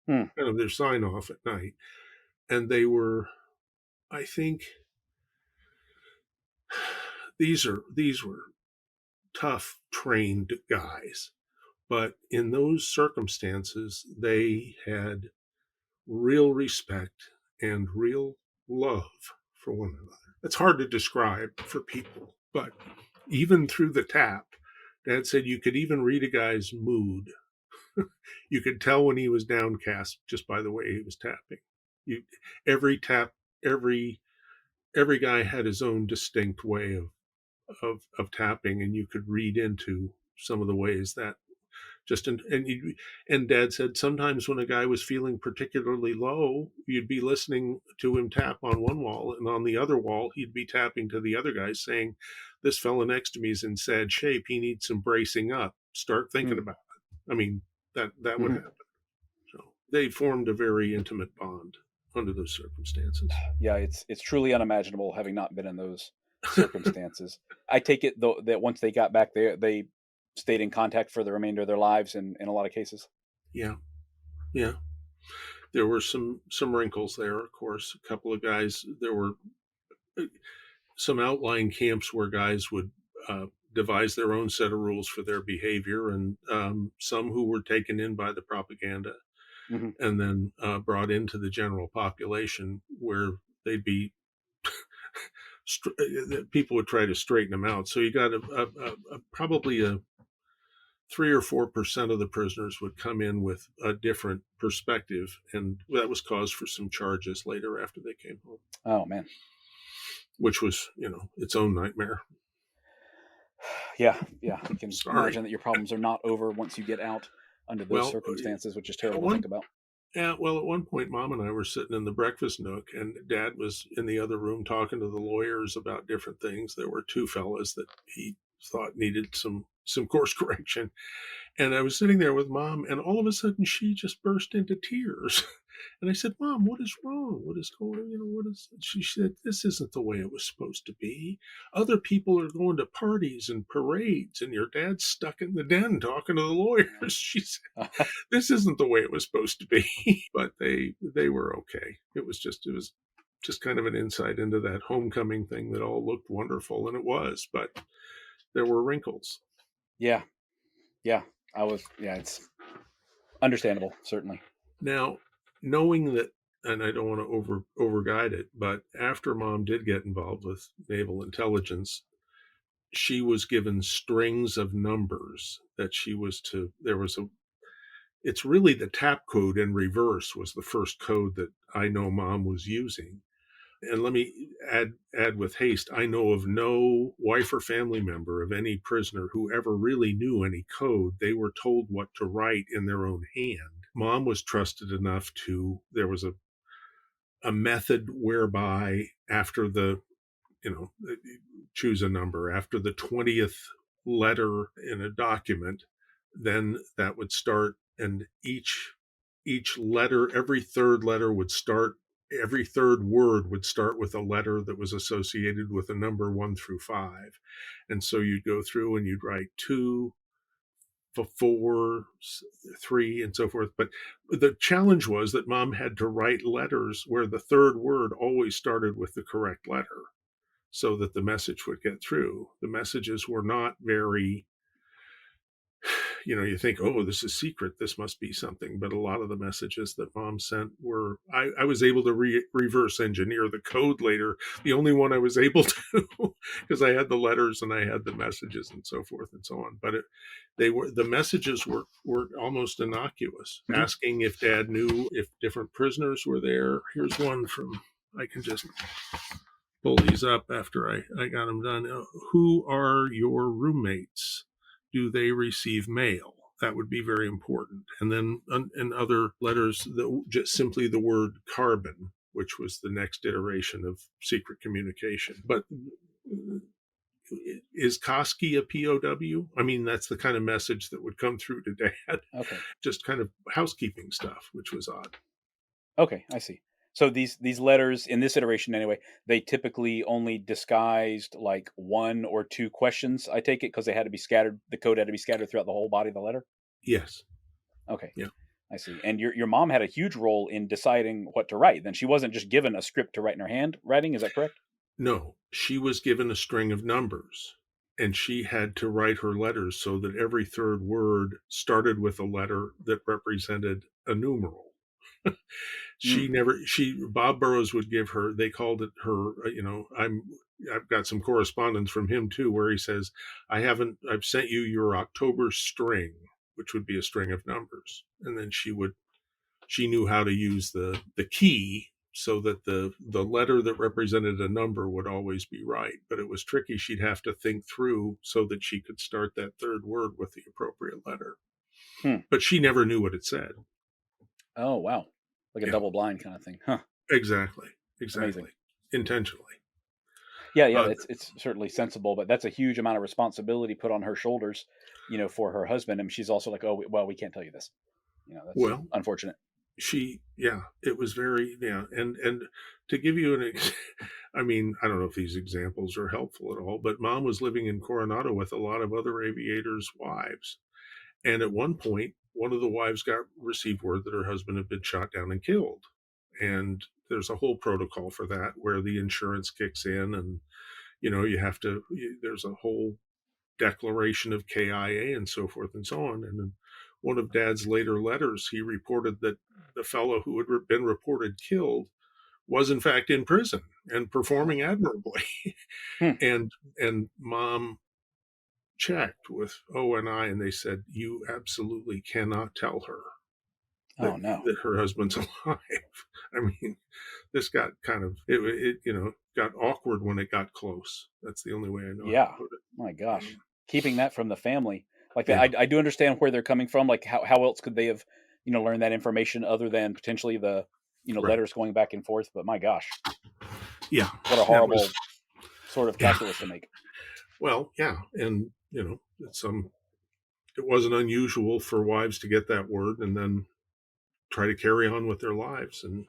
Kind of their sign off at night. And they were, I think, these were tough, trained guys. But in those circumstances, they had real respect and real love for one another. It's hard to describe for people, but even through the tap, Dad said you could even read a guy's mood. You could tell when he was downcast just by the way he was tapping. Every tap, every guy had his own distinct way of tapping, and you could read into some of the ways that and Dad said sometimes when a guy was feeling particularly low, you'd be listening to him tap on one wall, and on the other wall he'd be tapping to the other guy saying, this fella next to me is in sad shape, he needs some bracing up, start thinking about it. I mean, that would happen. So they formed a very intimate bond under those circumstances. Yeah, it's truly unimaginable having not been in those circumstances. I take it though that once they got back there, they stayed in contact for the remainder of their lives in a lot of cases. Yeah. There were some wrinkles there, of course. A couple of guys, there were some outlying camps where guys would devise their own set of rules for their behavior, and some who were taken in by the propaganda and then brought into the general population where they'd be people would try to straighten them out. So you got probably a 3 or 4% of the prisoners would come in with a different perspective, and that was cause for some charges later after they came home. Oh man, which was its own nightmare. Yeah, you can imagine that your problems are not over once you get out under those circumstances, which is terrible to think about. Yeah, well, at one point, Mom and I were sitting in the breakfast nook, and Dad was in the other room talking to the lawyers about different things. There were two fellas that he thought needed some course correction. And I was sitting there with Mom, and all of a sudden she just burst into tears. And I said, Mom, what is wrong? What is going on? She said, this isn't the way it was supposed to be. Other people are going to parties and parades, and your dad's stuck in the den talking to the lawyers. She said, this isn't the way it was supposed to be. But they were okay. It was just kind of an insight into that homecoming thing that all looked wonderful, and it was, but there were wrinkles. Yeah. It's understandable, certainly. Now, knowing that, and I don't want to overguide it, but after Mom did get involved with naval intelligence, she was given strings of numbers that she was to, it's really the tap code in reverse was the first code that I know Mom was using. And let me add with haste, I know of no wife or family member of any prisoner who ever really knew any code. They were told what to write in their own hand. Mom was trusted enough there was a method whereby after choose a number, after the 20th letter in a document, then that would start, and each letter, every third word would start with a letter that was associated with a number 1 through 5. And so you'd go through and you'd write 2, 4, 3, and so forth. But the challenge was that Mom had to write letters where the third word always started with the correct letter so that the message would get through. The messages were not very, you think, oh, this is secret, this must be something. But a lot of the messages that Mom sent were, I was able to reverse engineer the code later. The only one I was able to, because I had the letters and I had the messages and so forth and so on. But the messages were almost innocuous, asking if Dad knew if different prisoners were there. Here's one from, I can just pull these up after I got them done. Who are your roommates? Do they receive mail? That would be very important. And then in other letters, just simply the word carbon, which was the next iteration of secret communication. But is Koski a POW? I mean, that's the kind of message that would come through to Dad. Okay. Just kind of housekeeping stuff, which was odd. Okay, I see. So these letters in this iteration anyway, they typically only disguised like one or two questions. I take it because they had to be scattered. The code had to be scattered throughout the whole body of the letter. Yes. Okay, Yeah. I see. And your mom had a huge role in deciding what to write. Then she wasn't just given a script to write in her handwriting. Is that correct? No, she was given a string of numbers, and she had to write her letters so that every third word started with a letter that represented a numeral. Mm. Bob Burroughs would give her, they called it her, I've got some correspondence from him too, where he says, I've sent you your October string, which would be a string of numbers. And then she knew how to use the key so that the letter that represented a number would always be right. But it was tricky. She'd have to think through so that she could start that third word with the appropriate letter. Hmm. But she never knew what it said. Oh, wow. Like a double blind kind of thing. Huh. Exactly. Amazing. Intentionally. Yeah, it's certainly sensible, but that's a huge amount of responsibility put on her shoulders, for her husband. And she's also like, oh, well, we can't tell you this. That's unfortunate. It was very, and to give you I don't know if these examples are helpful at all, but Mom was living in Coronado with a lot of other aviators' wives. And at one point, one of the wives received word that her husband had been shot down and killed. And there's a whole protocol for that where the insurance kicks in, and there's a whole declaration of KIA and so forth and so on. And in one of Dad's later letters, he reported that the fellow who had been reported killed was in fact in prison and performing admirably. And Mom checked with ONI, and they said, you absolutely cannot tell her that her husband's alive. I mean, this got kind of, it got awkward when it got close. That's the only way I know how to put it. My gosh. Keeping that from the family. Like that, I do understand where they're coming from. Like how else could they have, learned that information other than potentially the, letters going back and forth. But my gosh. Yeah. What a horrible sort of calculus to make. Well, yeah. And, it wasn't unusual for wives to get that word and then try to carry on with their lives. And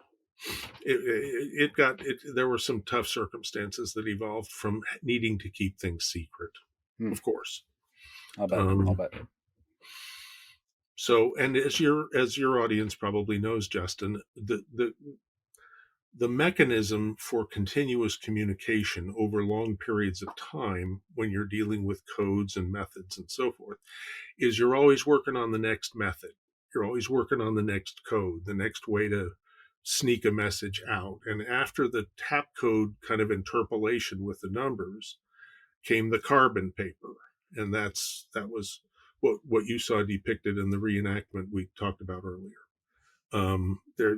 there were some tough circumstances that evolved from needing to keep things secret, of course. I'll bet. So, and as your audience probably knows, Justin, the mechanism for continuous communication over long periods of time when you're dealing with codes and methods and so forth is you're always working on the next method. You're always working on the next code, the next way to sneak a message out. And after the tap code kind of interpolation with the numbers came the carbon paper. And that was what you saw depicted in the reenactment we talked about earlier.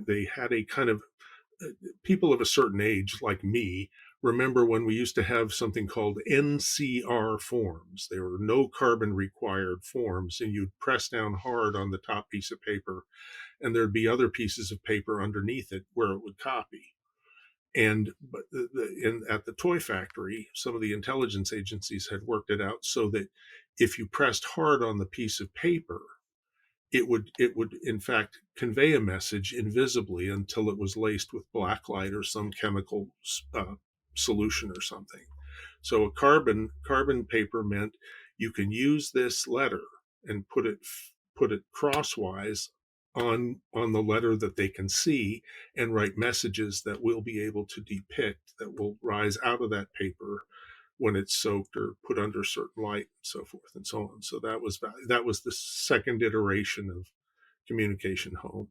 They had a kind of, people of a certain age like me remember when we used to have something called NCR forms. There were no carbon required forms, and you'd press down hard on the top piece of paper, and there'd be other pieces of paper underneath it where it would copy. And at the toy factory, some of the intelligence agencies had worked it out so that if you pressed hard on the piece of paper, it would in fact convey a message invisibly until it was laced with blacklight or some chemical solution or something. So a carbon paper meant you can use this letter and put it crosswise on the letter that they can see and write messages that we'll be able to depict that will rise out of that paper when it's soaked or put under certain light and so forth and so on. So that was the second iteration of communication home.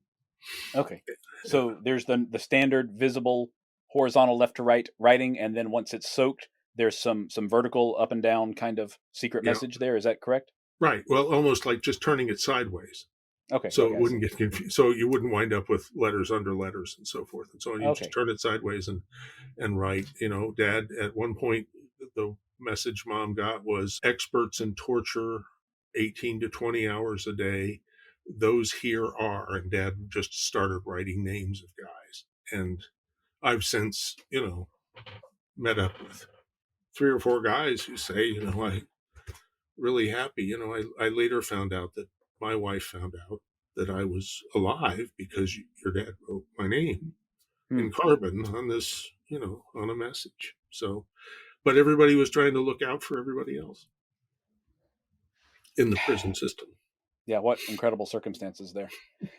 Okay. So there's the standard visible horizontal left to right writing, and then once it's soaked, there's some vertical up and down kind of secret message there. Is that correct? Right. Well, almost like just turning it sideways. Okay. So it wouldn't get confused. So you wouldn't wind up with letters under letters and so forth and so on. You just turn it sideways and write. Dad, at one point, the message Mom got was experts in torture, 18 to 20 hours a day. Those here are, and Dad just started writing names of guys. And I've since, met up with 3 or 4 guys who say, I really happy. I later found out that my wife found out that I was alive because your dad wrote my name. in carbon on this, on a message. So, but everybody was trying to look out for everybody else in the prison system. Yeah, what incredible circumstances there.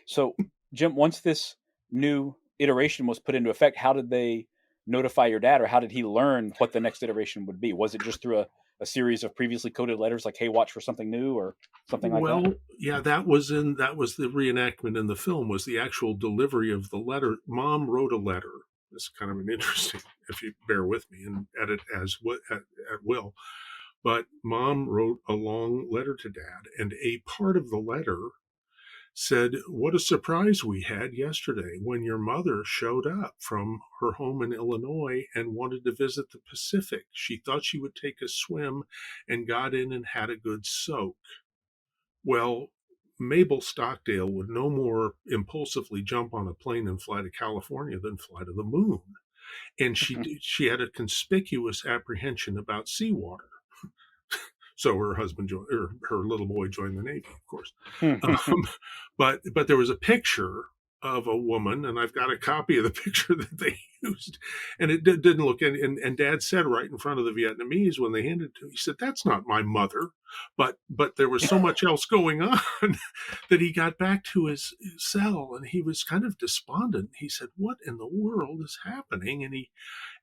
So, Jim, once this new iteration was put into effect, how did they notify your dad, or how did he learn what the next iteration would be? Was it just through a series of previously coded letters like, hey, watch for something new, or something like that? Well, yeah, that was the reenactment in the film, was the actual delivery of the letter. Mom wrote a letter. It's kind of an interesting, if you bear with me and edit at will. But Mom wrote a long letter to Dad, and a part of the letter said, "What a surprise we had yesterday when your mother showed up from her home in Illinois and wanted to visit the Pacific. She thought she would take a swim and got in and had a good soak." Well, Mabel Stockdale would no more impulsively jump on a plane and fly to California than fly to the moon. And she had a conspicuous apprehension about seawater. So her husband joined, or her little boy joined the Navy, of course. But there was a picture of a woman, and I've got a copy of the picture that they used, and it didn't look. And Dad said right in front of the Vietnamese when they handed it to him, he said, "That's not my mother." But there was so much else going on that he got back to his cell, and he was kind of despondent. He said, "What in the world is happening?"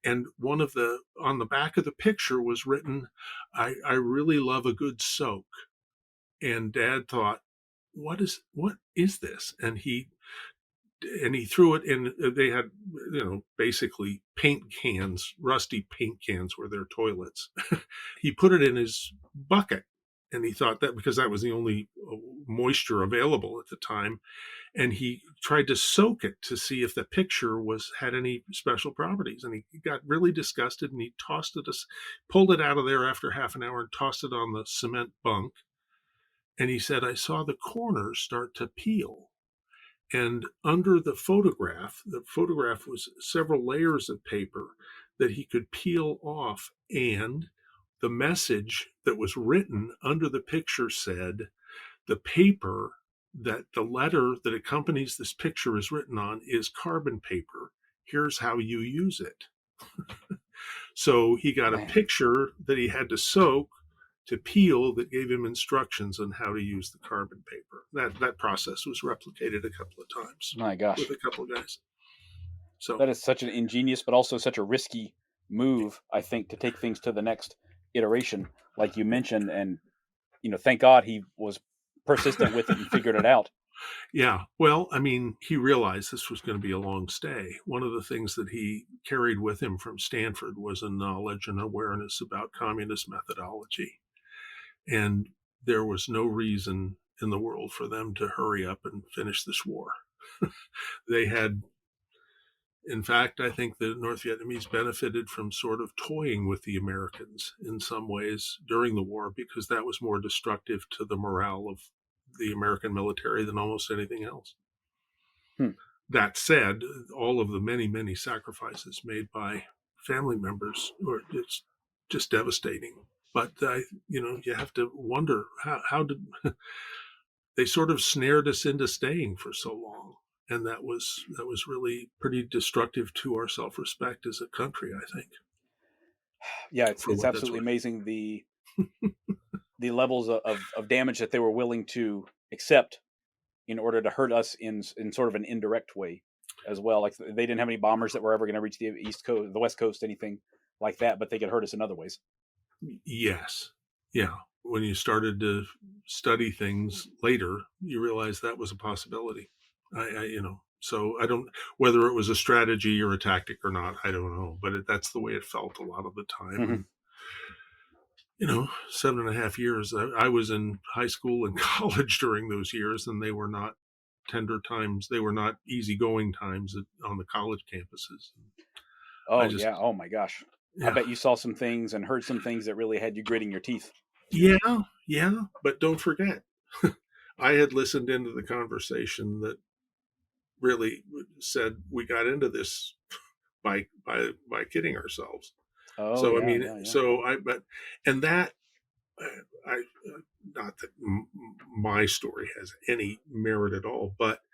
And on the back of the picture was written, I really love a good soak." And Dad thought, what is this? And he threw it in. They had, basically paint cans, rusty paint cans were their toilets. He put it in his bucket, and he thought that because that was the only moisture available at the time, and he tried to soak it to see if the picture had any special properties, and he got really disgusted, and he pulled it out of there after half an hour and tossed it on the cement bunk. And he said, "I saw the corners start to peel." And under the photograph was several layers of paper that he could peel off, and the message that was written under the picture said, "The paper that the letter that accompanies this picture is written on is carbon paper. Here's how you use it." So he got a picture that he had to soak to peel that gave him instructions on how to use the carbon paper. That process was replicated a couple of times. My gosh. With a couple of guys. So that is such an ingenious but also such a risky move, I think, to take things to the next iteration, like you mentioned. And thank God he was persistent with it and figured it out. Yeah. Well, I mean, he realized this was going to be a long stay. One of the things that he carried with him from Stanford was a knowledge and awareness about communist methodology. And there was no reason in the world for them to hurry up and finish this war. They had, in fact, I think the North Vietnamese benefited from sort of toying with the Americans in some ways during the war, because that was more destructive to the morale of the American military than almost anything else. That said, all of the many, many sacrifices made by family members, it's just devastating. But you have to wonder how did they sort of snared us into staying for so long, and that was really pretty destructive to our self-respect as a country, I think. Yeah, it's absolutely amazing the levels of damage that they were willing to accept in order to hurt us in sort of an indirect way as well. Like, they didn't have any bombers that were ever going to reach the East Coast, the West Coast, anything like that, but they could hurt us in other ways. Yes. Yeah. When you started to study things later, you realized that was a possibility. So I don't, whether it was a strategy or a tactic or not, I don't know, but that's the way it felt a lot of the time. And, 7.5 years, I was in high school and college during those years, and they were not tender times. They were not easygoing times on the college campuses. Yeah. Oh my gosh. Yeah. I bet you saw some things and heard some things that really had you gritting your teeth. Yeah. But don't forget, I had listened into the conversation that really said we got into this by kidding ourselves. So, and that, not that my story has any merit at all, but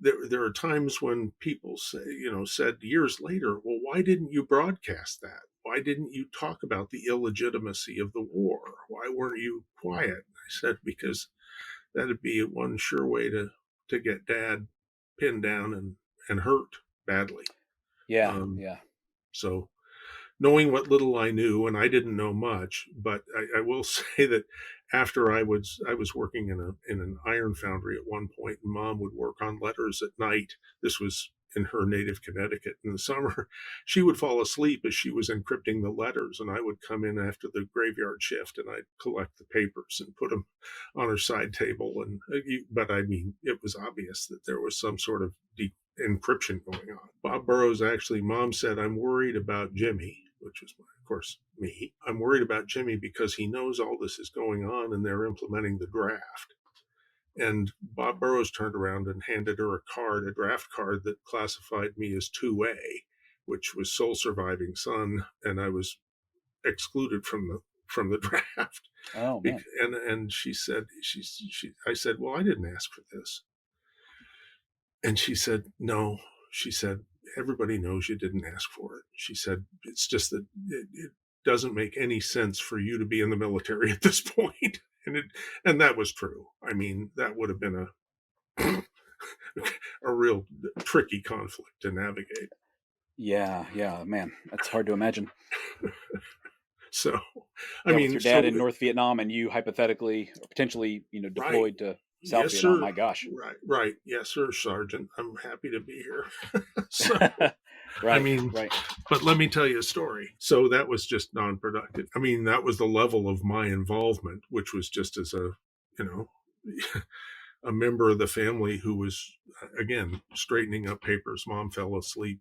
there are times when people say, said years later, well, why didn't you broadcast that? Why didn't you talk about the illegitimacy of the war? Why weren't you quiet? I said, because that'd be one sure way to get Dad pinned down and hurt badly. Yeah. So knowing what little I knew, and I didn't know much, but I will say that after I was working in an iron foundry at one point, and Mom would work on letters at night. This was in her native Connecticut in the summer. She would fall asleep as she was encrypting the letters, and I would come in after the graveyard shift, and I'd collect the papers and put them on her side table. But I mean, it was obvious that there was some sort of deep encryption going on. Bob Burroughs actually, Mom said, I'm worried about Jimmy, which was, of course, me. I'm worried about Jimmy because he knows all this is going on and they're implementing the draft. And Bob Burroughs turned around and handed her a draft card that classified me as 2A, which was sole surviving son, and I was excluded from the draft. Oh man. And she said, I said, well, I didn't ask for this. And she said, no. She said, everybody knows you didn't ask for it. She said, it's just that it doesn't make any sense for you to be in the military at this point. And that was true. I mean, that would have been a real tricky conflict to navigate. Yeah, man, that's hard to imagine. So, I mean, with your dad in North Vietnam and you hypothetically or potentially, deployed to South Vietnam. Sir. My gosh. Right. Yes, sir, Sergeant. I'm happy to be here. So, right. I mean, right. But let me tell you a story. So that was just non-productive. I mean, that was the level of my involvement, which was just as a member of the family who was, again, straightening up papers. Mom fell asleep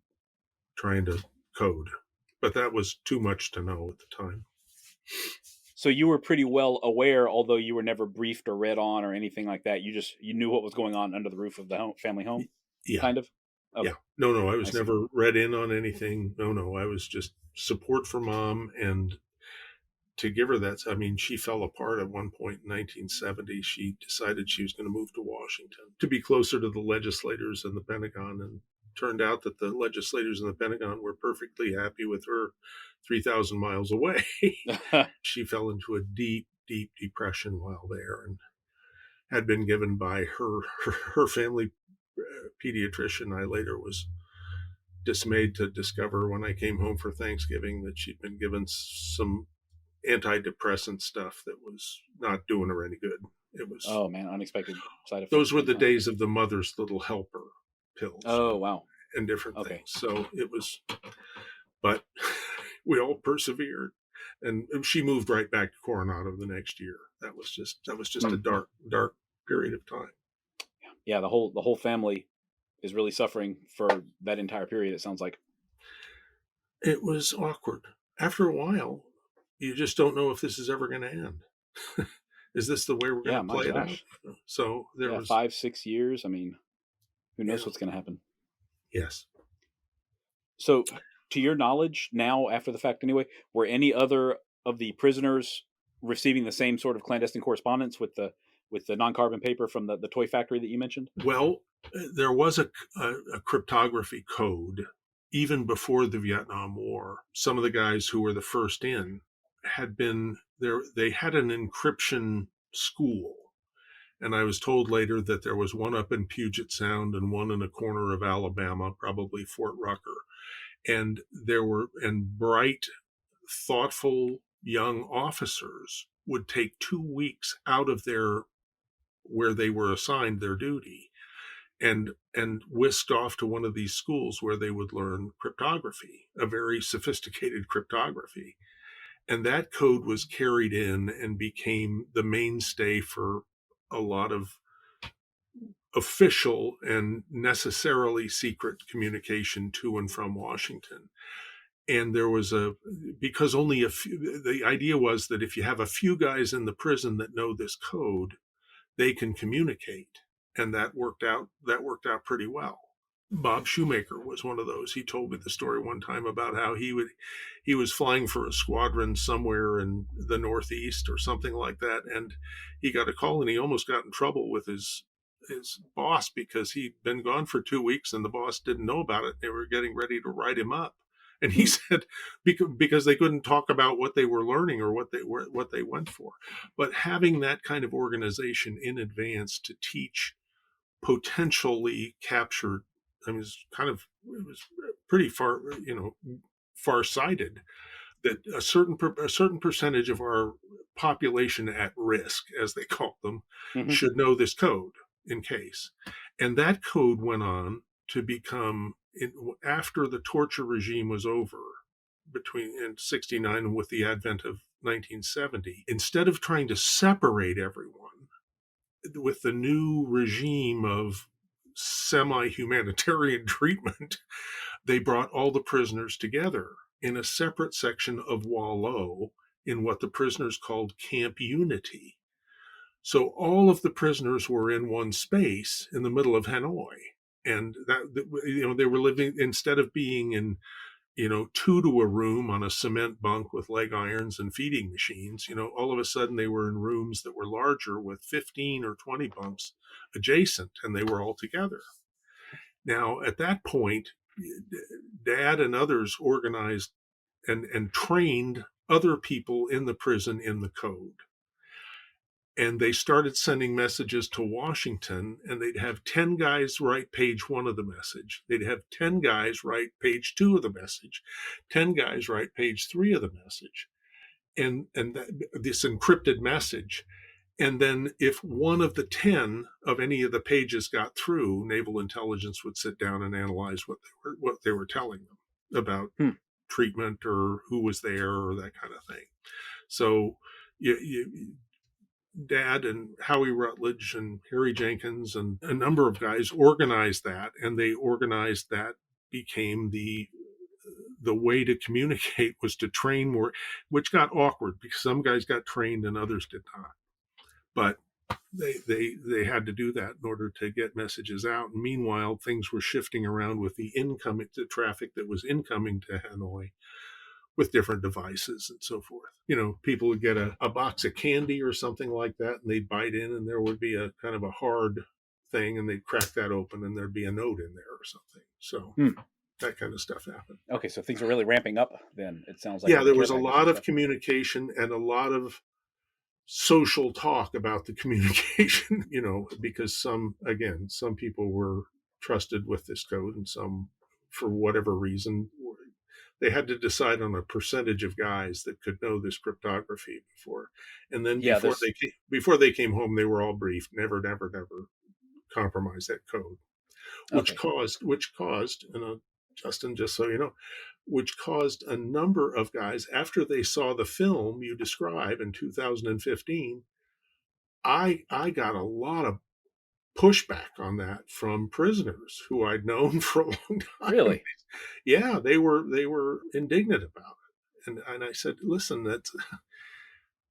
trying to code. But that was too much to know at the time. So you were pretty well aware, although you were never briefed or read on or anything like that. You knew what was going on under the roof of the family home? Yeah. Kind of? Okay. Yeah. No, I was never read in on anything. No, I was just support for Mom. And to give her that, I mean, she fell apart at one point in 1970. She decided she was going to move to Washington to be closer to the legislators and the Pentagon. And turned out that the legislators in the Pentagon were perfectly happy with her 3,000 miles away. She fell into a deep, deep depression while there and had been given by her family pediatrician. I later was dismayed to discover when I came home for Thanksgiving that she'd been given some antidepressant stuff that was not doing her any good. It was, oh man, unexpected side effects. Those were the days of the mother's little helper pills. Oh, wow. And different things. So it was, but we all persevered. And she moved right back to Coronado the next year. That was just a dark period of time. Yeah, the whole family is really suffering for that entire period, it sounds like. It was awkward. After a while, you just don't know if this is ever going to end. Is this the way we're going to play it out? So there was 5-6 years. I mean, who knows what's going to happen? Yes. So, to your knowledge, now after the fact anyway, were any other of the prisoners receiving the same sort of clandestine correspondence with the non-carbon paper from the toy factory that you mentioned? Well, there was a cryptography code even before the Vietnam War. Some of the guys who were the first in had been there. They had an encryption school. And I was told later that there was one up in Puget Sound and one in a corner of Alabama, probably Fort Rucker. And bright, thoughtful young officers would take 2 weeks out of where they were assigned their duty and whisked off to one of these schools where they would learn cryptography, a very sophisticated cryptography. And that code was carried in and became the mainstay for a lot of official and necessarily secret communication to and from Washington. And there was because only the idea was that if you have a few guys in the prison that know this code, they can communicate. And that worked out pretty well. Bob Shoemaker was one of those. He told me the story one time about how he was flying for a squadron somewhere in the Northeast or something like that. And he got a call and he almost got in trouble with his his boss because he'd been gone for 2 weeks and the boss didn't know about it. They were getting ready to write him up. And he said, because they couldn't talk about what they were learning or what they went for. But having that kind of organization in advance to teach potentially captured, I mean, it was pretty far-sighted that a certain percentage of our population at risk, as they call them, should know this code in case. And that code went on to become, after the torture regime was over, in 69 and with the advent of 1970, instead of trying to separate everyone with the new regime of semi-humanitarian treatment, they brought all the prisoners together in a separate section of Hoa Lo in what the prisoners called Camp Unity. So all of the prisoners were in one space in the middle of Hanoi. And they were living, instead of being in, two to a room on a cement bunk with leg irons and feeding machines, all of a sudden they were in rooms that were larger with 15 or 20 bunks adjacent, and they were all together. Now, at that point, Dad and others organized and trained other people in the prison in the code. And they started sending messages to Washington, and they'd have 10 guys write page 1 of the message. They'd have 10 guys write page 2 of the message, 10 guys write page 3 of the message, and this encrypted message. And then if one of the 10 of any of the pages got through, naval intelligence would sit down and analyze what they were telling them about treatment or who was there or that kind of thing. So Dad and Howie Rutledge and Harry Jenkins and a number of guys organized that, and they organized that became the way to communicate was to train more, which got awkward because some guys got trained and others did not. But they had to do that in order to get messages out. And meanwhile, things were shifting around with the traffic that was incoming to Hanoi with different devices and so forth. People would get a box of candy or something like that, and they'd bite in, and there would be a kind of a hard thing, and they'd crack that open, and there'd be a note in there or something. So that kind of stuff happened. Okay, so things are really ramping up then, it sounds like. Yeah, there was a lot of communication and a lot of social talk about the communication, because some people were trusted with this code, and some, for whatever reason, they had to decide on a percentage of guys that could know this cryptography before. And then before they came home, they were all briefed, never compromise that code, which caused, and Justin, just so you know, which caused a number of guys, after they saw the film you describe in 2015, I got a lot of pushback on that from prisoners who I'd known for a long time. Really? Yeah, they were indignant about it. And I said, listen, that's,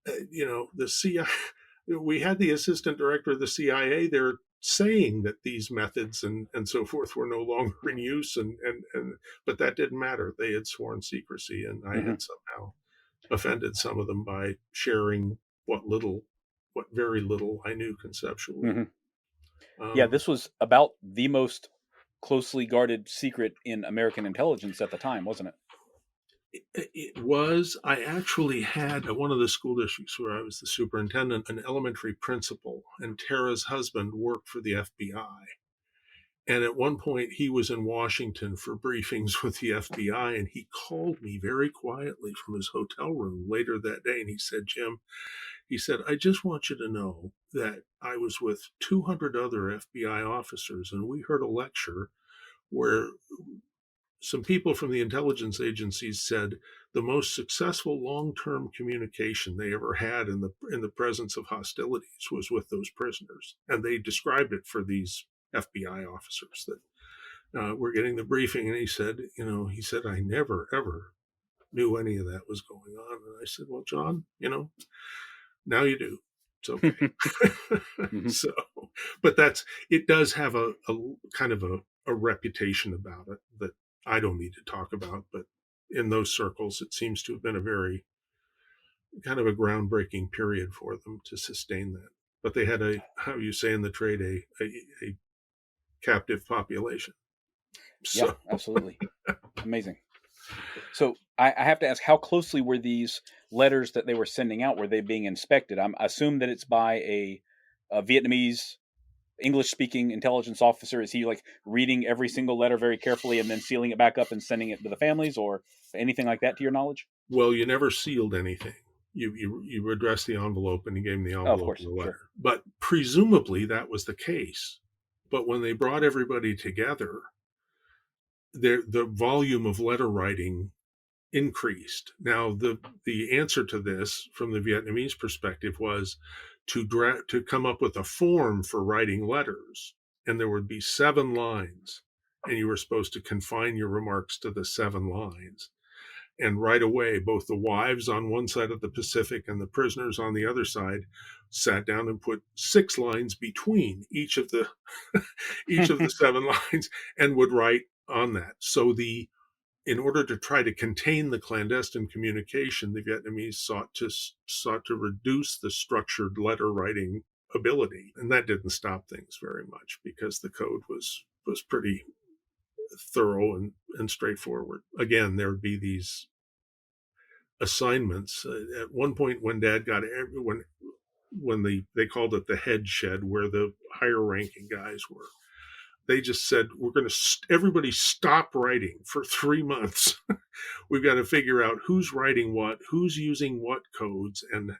the CIA, we had the assistant director of the CIA there saying that these methods and so forth were no longer in use, but that didn't matter. They had sworn secrecy, and I had somehow offended some of them by sharing what very little I knew conceptually. This was about the most closely guarded secret in American intelligence at the time, wasn't it? It was. I actually had, at one of the school districts where I was the superintendent, an elementary principal, and Tara's husband worked for the FBI. And at one point, he was in Washington for briefings with the FBI, and he called me very quietly from his hotel room later that day, and he said, Jim, I just want you to know that I was with 200 other FBI officers, and we heard a lecture where some people from the intelligence agencies said the most successful long-term communication they ever had in the presence of hostilities was with those prisoners. And they described it for these FBI officers that were getting the briefing. And he said, I never, ever knew any of that was going on. And I said, well, John, now you do. It's okay. So, but it does have a kind of a reputation about it that I don't need to talk about, but in those circles, it seems to have been a very kind of a groundbreaking period for them to sustain that. but they had how you say in the trade, a captive population. So. Yeah, absolutely. Amazing. So I have to ask, how closely were these letters that they were sending out, were they being inspected? I assume that it's by a Vietnamese English-speaking intelligence officer. Is he like reading every single letter very carefully and then sealing it back up and sending it to the families, or anything like that, to your knowledge? Well, you never sealed anything. You addressed the envelope and you gave them the Oh, of envelope course, and the letter. sure. But presumably that was the case. But when they brought everybody together, the volume of letter writing increased. Now, the answer to this from the Vietnamese perspective was to come up with a form for writing letters, and there would be 7 lines, and you were supposed to confine your remarks to the 7 lines. And right away, both the wives on one side of the Pacific and the prisoners on the other side sat down and put 6 lines between each of the each of the 7 lines and would write on that. So in order to try to contain the clandestine communication, the Vietnamese sought to reduce the structured letter writing ability, and that didn't stop things very much because the code was pretty thorough and straightforward. Again, there would be these assignments. At one point, when Dad got when they called it the head shed, where the higher ranking guys were, they just said, we're going to everybody stop writing for 3 months. We've got to figure out who's writing what, who's using what codes, and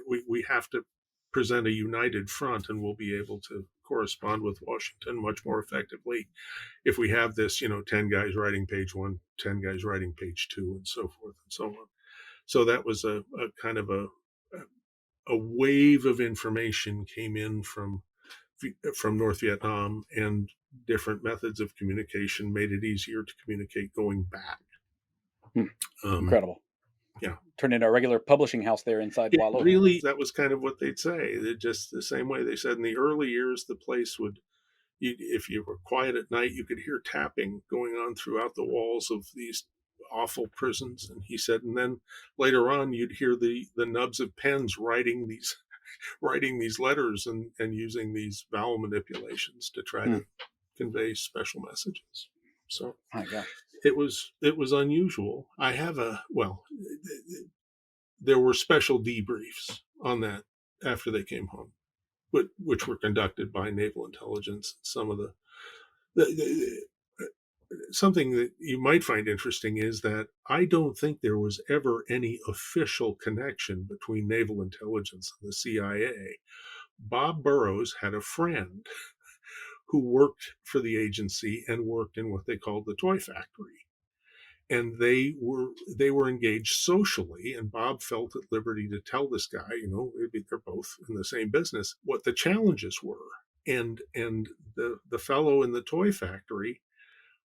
we have to present a united front, and we'll be able to correspond with Washington much more effectively if we have this, 10 guys writing page 1, 10 guys writing page 2, and so forth and so on. So that was a kind of a wave of information came in from North Vietnam, and different methods of communication made it easier to communicate going back. Incredible. Yeah. Turned into a regular publishing house there inside Hoa Lo. Really, that was kind of what they'd say. Just the same way they said in the early years, the place would, if you were quiet at night, you could hear tapping going on throughout the walls of these awful prisons. And he said, and then later on, you'd hear the nubs of pens writing these letters and using these vowel manipulations to try to convey special messages. So my gosh, it was unusual. There were special debriefs on that after they came home, which were conducted by naval intelligence. Some of something that you might find interesting is that I don't think there was ever any official connection between naval intelligence and the CIA. Bob Burroughs had a friend who worked for the agency and worked in what they called the toy factory. And they were engaged socially, and Bob felt at liberty to tell this guy, they're both in the same business, what the challenges were. And the fellow in the toy factory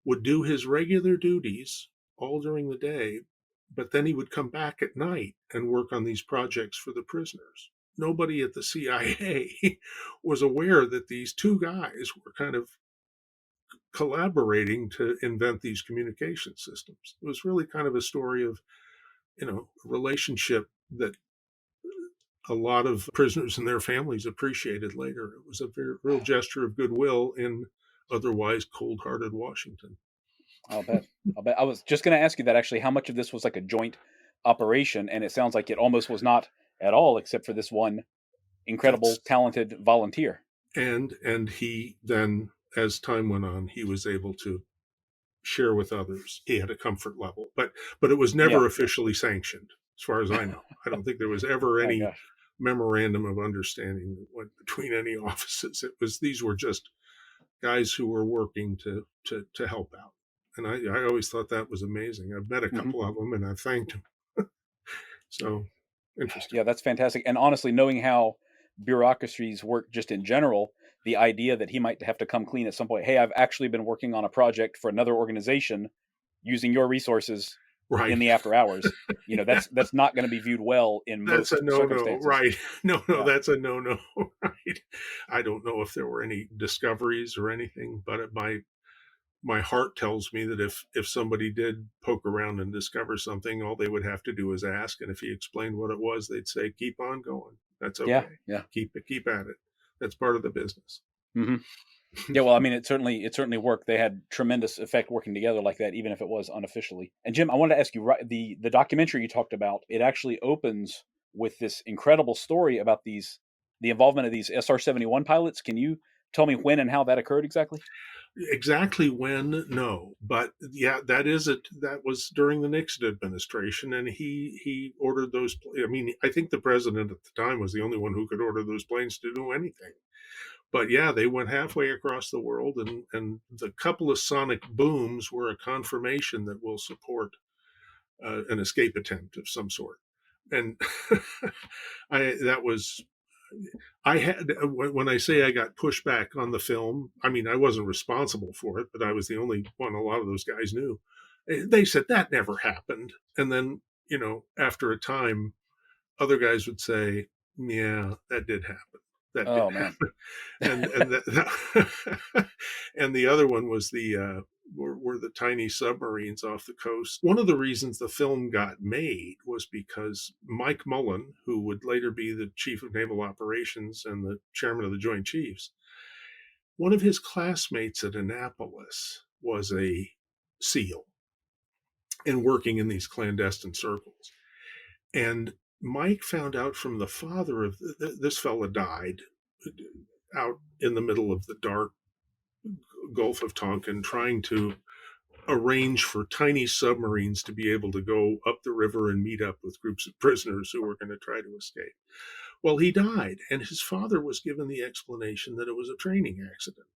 would do his regular duties all during the day, but then he would come back at night and work on these projects for the prisoners. Nobody at the CIA was aware that these two guys were kind of collaborating to invent these communication systems. It was really kind of a story of, a relationship that a lot of prisoners and their families appreciated later. It was a very real gesture of goodwill in otherwise cold-hearted Washington. I'll bet. I was just going to ask you that, actually, how much of this was like a joint operation, and it sounds like it almost was not at all, except for this one incredible, talented volunteer. And he then, as time went on, he was able to share with others. He had a comfort level, but it was never officially sanctioned, as far as I know. I don't think there was ever any memorandum of understanding that went between any offices. These were just guys who were working to help out. And I always thought that was amazing. I've met a couple of them, and I've thanked them. So, interesting. Yeah, that's fantastic. And honestly, knowing how bureaucracies work just in general, the idea that he might have to come clean at some point, hey, I've actually been working on a project for another organization using your resources in the after hours, that's not going to be viewed well in most circumstances. Right. No, that's a no-no, right? I don't know if there were any discoveries or anything, but my heart tells me that if somebody did poke around and discover something, all they would have to do is ask, and if he explained what it was, they'd say, keep on going. That's Yeah, okay. yeah. Keep at it. That's part of the business. Mm-hmm. Yeah, well, I mean, it certainly worked. They had tremendous effect working together like that, even if it was unofficially. And Jim, I wanted to ask you, right, the documentary you talked about, it actually opens with this incredible story about the involvement of these SR-71 pilots. Can you tell me when and how that occurred exactly? Exactly when, no, but yeah, that was during the Nixon administration, and he ordered those. I mean, I think the president at the time was the only one who could order those planes to do anything. But yeah, they went halfway across the world, and the couple of sonic booms were a confirmation that we'll support an escape attempt of some sort. And I that was I had when I say I got pushed back on the film, I mean I wasn't responsible for it, but I was the only one a lot of those guys knew. They said that never happened, and then after a time, other guys would say, "Yeah, that did happen. That did Oh man. happen." And and the other one was were the tiny submarines off the coast. One of the reasons the film got made was because Mike Mullen, who would later be the chief of naval operations and the chairman of the Joint Chiefs, one of his classmates at Annapolis was a SEAL and working in these clandestine circles. And Mike found out from the father of this fella died out in the middle of the dark Gulf of Tonkin trying to arrange for tiny submarines to be able to go up the river and meet up with groups of prisoners who were going to try to escape. Well, he died, and his father was given the explanation that it was a training accident.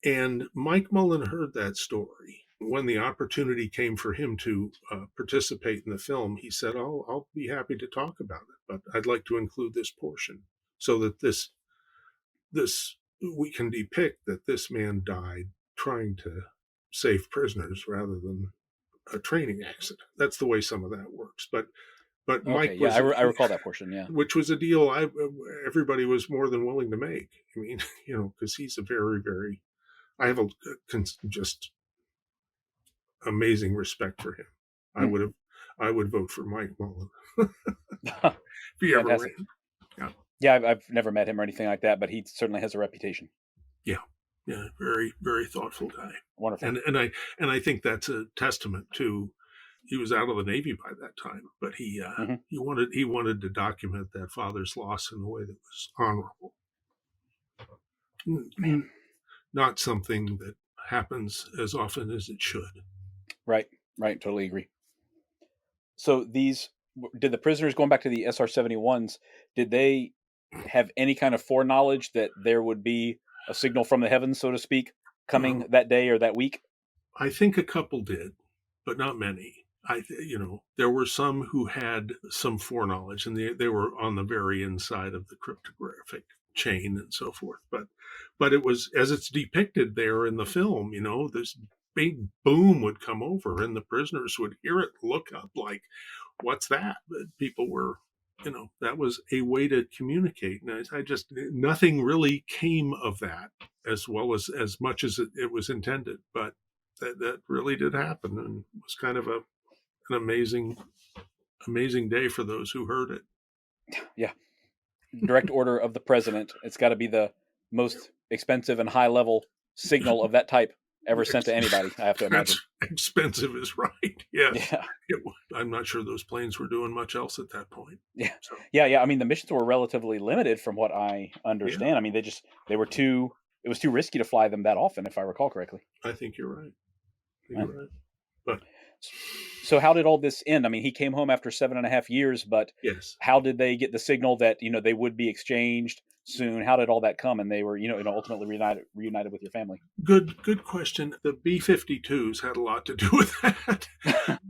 And Mike Mullen heard that story. When the opportunity came for him to participate in the film, he said, I'll be happy to talk about it, but I'd like to include this portion so that this we can depict that this man died trying to save prisoners rather than a training accident. That's the way some of that works. But Okay, Mike yeah, was, I recall that portion. Yeah. which was a deal everybody was more than willing to make. I mean, because he's a very, very, I have just amazing respect for him. Hmm. I would vote for Mike Mullen if he ever Fantastic. ran. Yeah, Yeah, I've never met him or anything like that, but he certainly has a reputation. yeah, yeah. Very, very thoughtful guy. Wonderful. And I think that's a testament to. He was out of the Navy by that time, but Hmm. he wanted to document that father's loss in a way that was honorable. Man. Not something that happens as often as it should. Right, right, totally agree. So did the prisoners going back to the SR-71s, did they have any kind of foreknowledge that there would be a signal from the heavens, so to speak, coming that day or that week? I think a couple did, but not many. There were some who had some foreknowledge, and they were on the very inside of the cryptographic chain and so forth. But it was as it's depicted there in the film. This big boom would come over, and the prisoners would hear it, look up, like, "What's that?" But people were. That was a way to communicate. And I just, nothing really came of that as well as much as it was intended. But that really did happen, and was kind of an amazing day for those who heard it. Yeah. Direct order of the president. It's got to be the most expensive and high level signal of that type ever sent to anybody, I have to imagine. That's expensive is right. Yes. Yeah. I'm not sure those planes were doing much else at that point. Yeah. So, Yeah. I mean, the missions were relatively limited from what I understand. yeah, I mean, it was too risky to fly them that often, if I recall correctly. I think you're right. Yeah. You're right. But So how did all this end? I mean, he came home after 7.5 years, but yes, how did they get the signal that, they would be exchanged soon? How did all that come? And they were, ultimately reunited with your family. good question. The B-52s had a lot to do with that.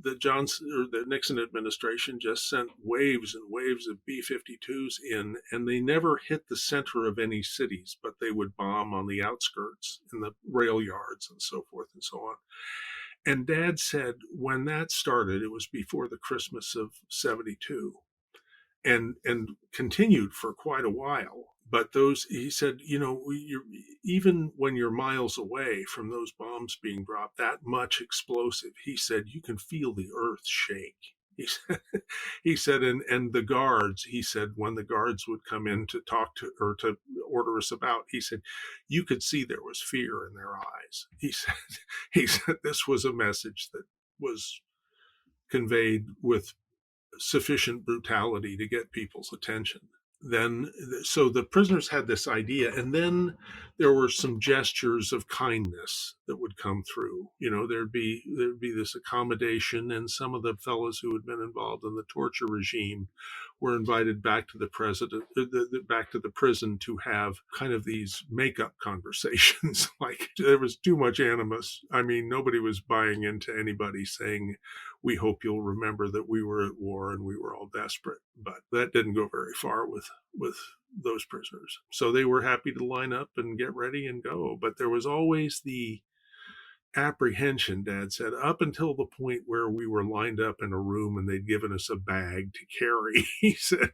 The Nixon administration just sent waves and waves of B-52s in, and they never hit the center of any cities, but they would bomb on the outskirts in the rail yards and so forth and so on. And Dad said when that started, it was before the Christmas of '72, and continued for quite a while. But he said, even when you're miles away from those bombs being dropped, that much explosive, he said, you can feel the earth shake. He said, and the guards, he said, when the guards would come in to talk to or to order us about, he said, you could see there was fear in their eyes. He said this was a message that was conveyed with sufficient brutality to get people's attention. Then, so the prisoners had this idea, and then there were some gestures of kindness that would come through. There'd be this accommodation, and some of the fellows who had been involved in the torture regime were invited back to the prison to have kind of these make-up conversations. Like, there was too much animus. I mean, nobody was buying into anybody saying, we hope you'll remember that we were at war and we were all desperate. But that didn't go very far with those prisoners. So they were happy to line up and get ready and go. But there was always the apprehension, Dad said, up until the point where we were lined up in a room and they'd given us a bag to carry. He said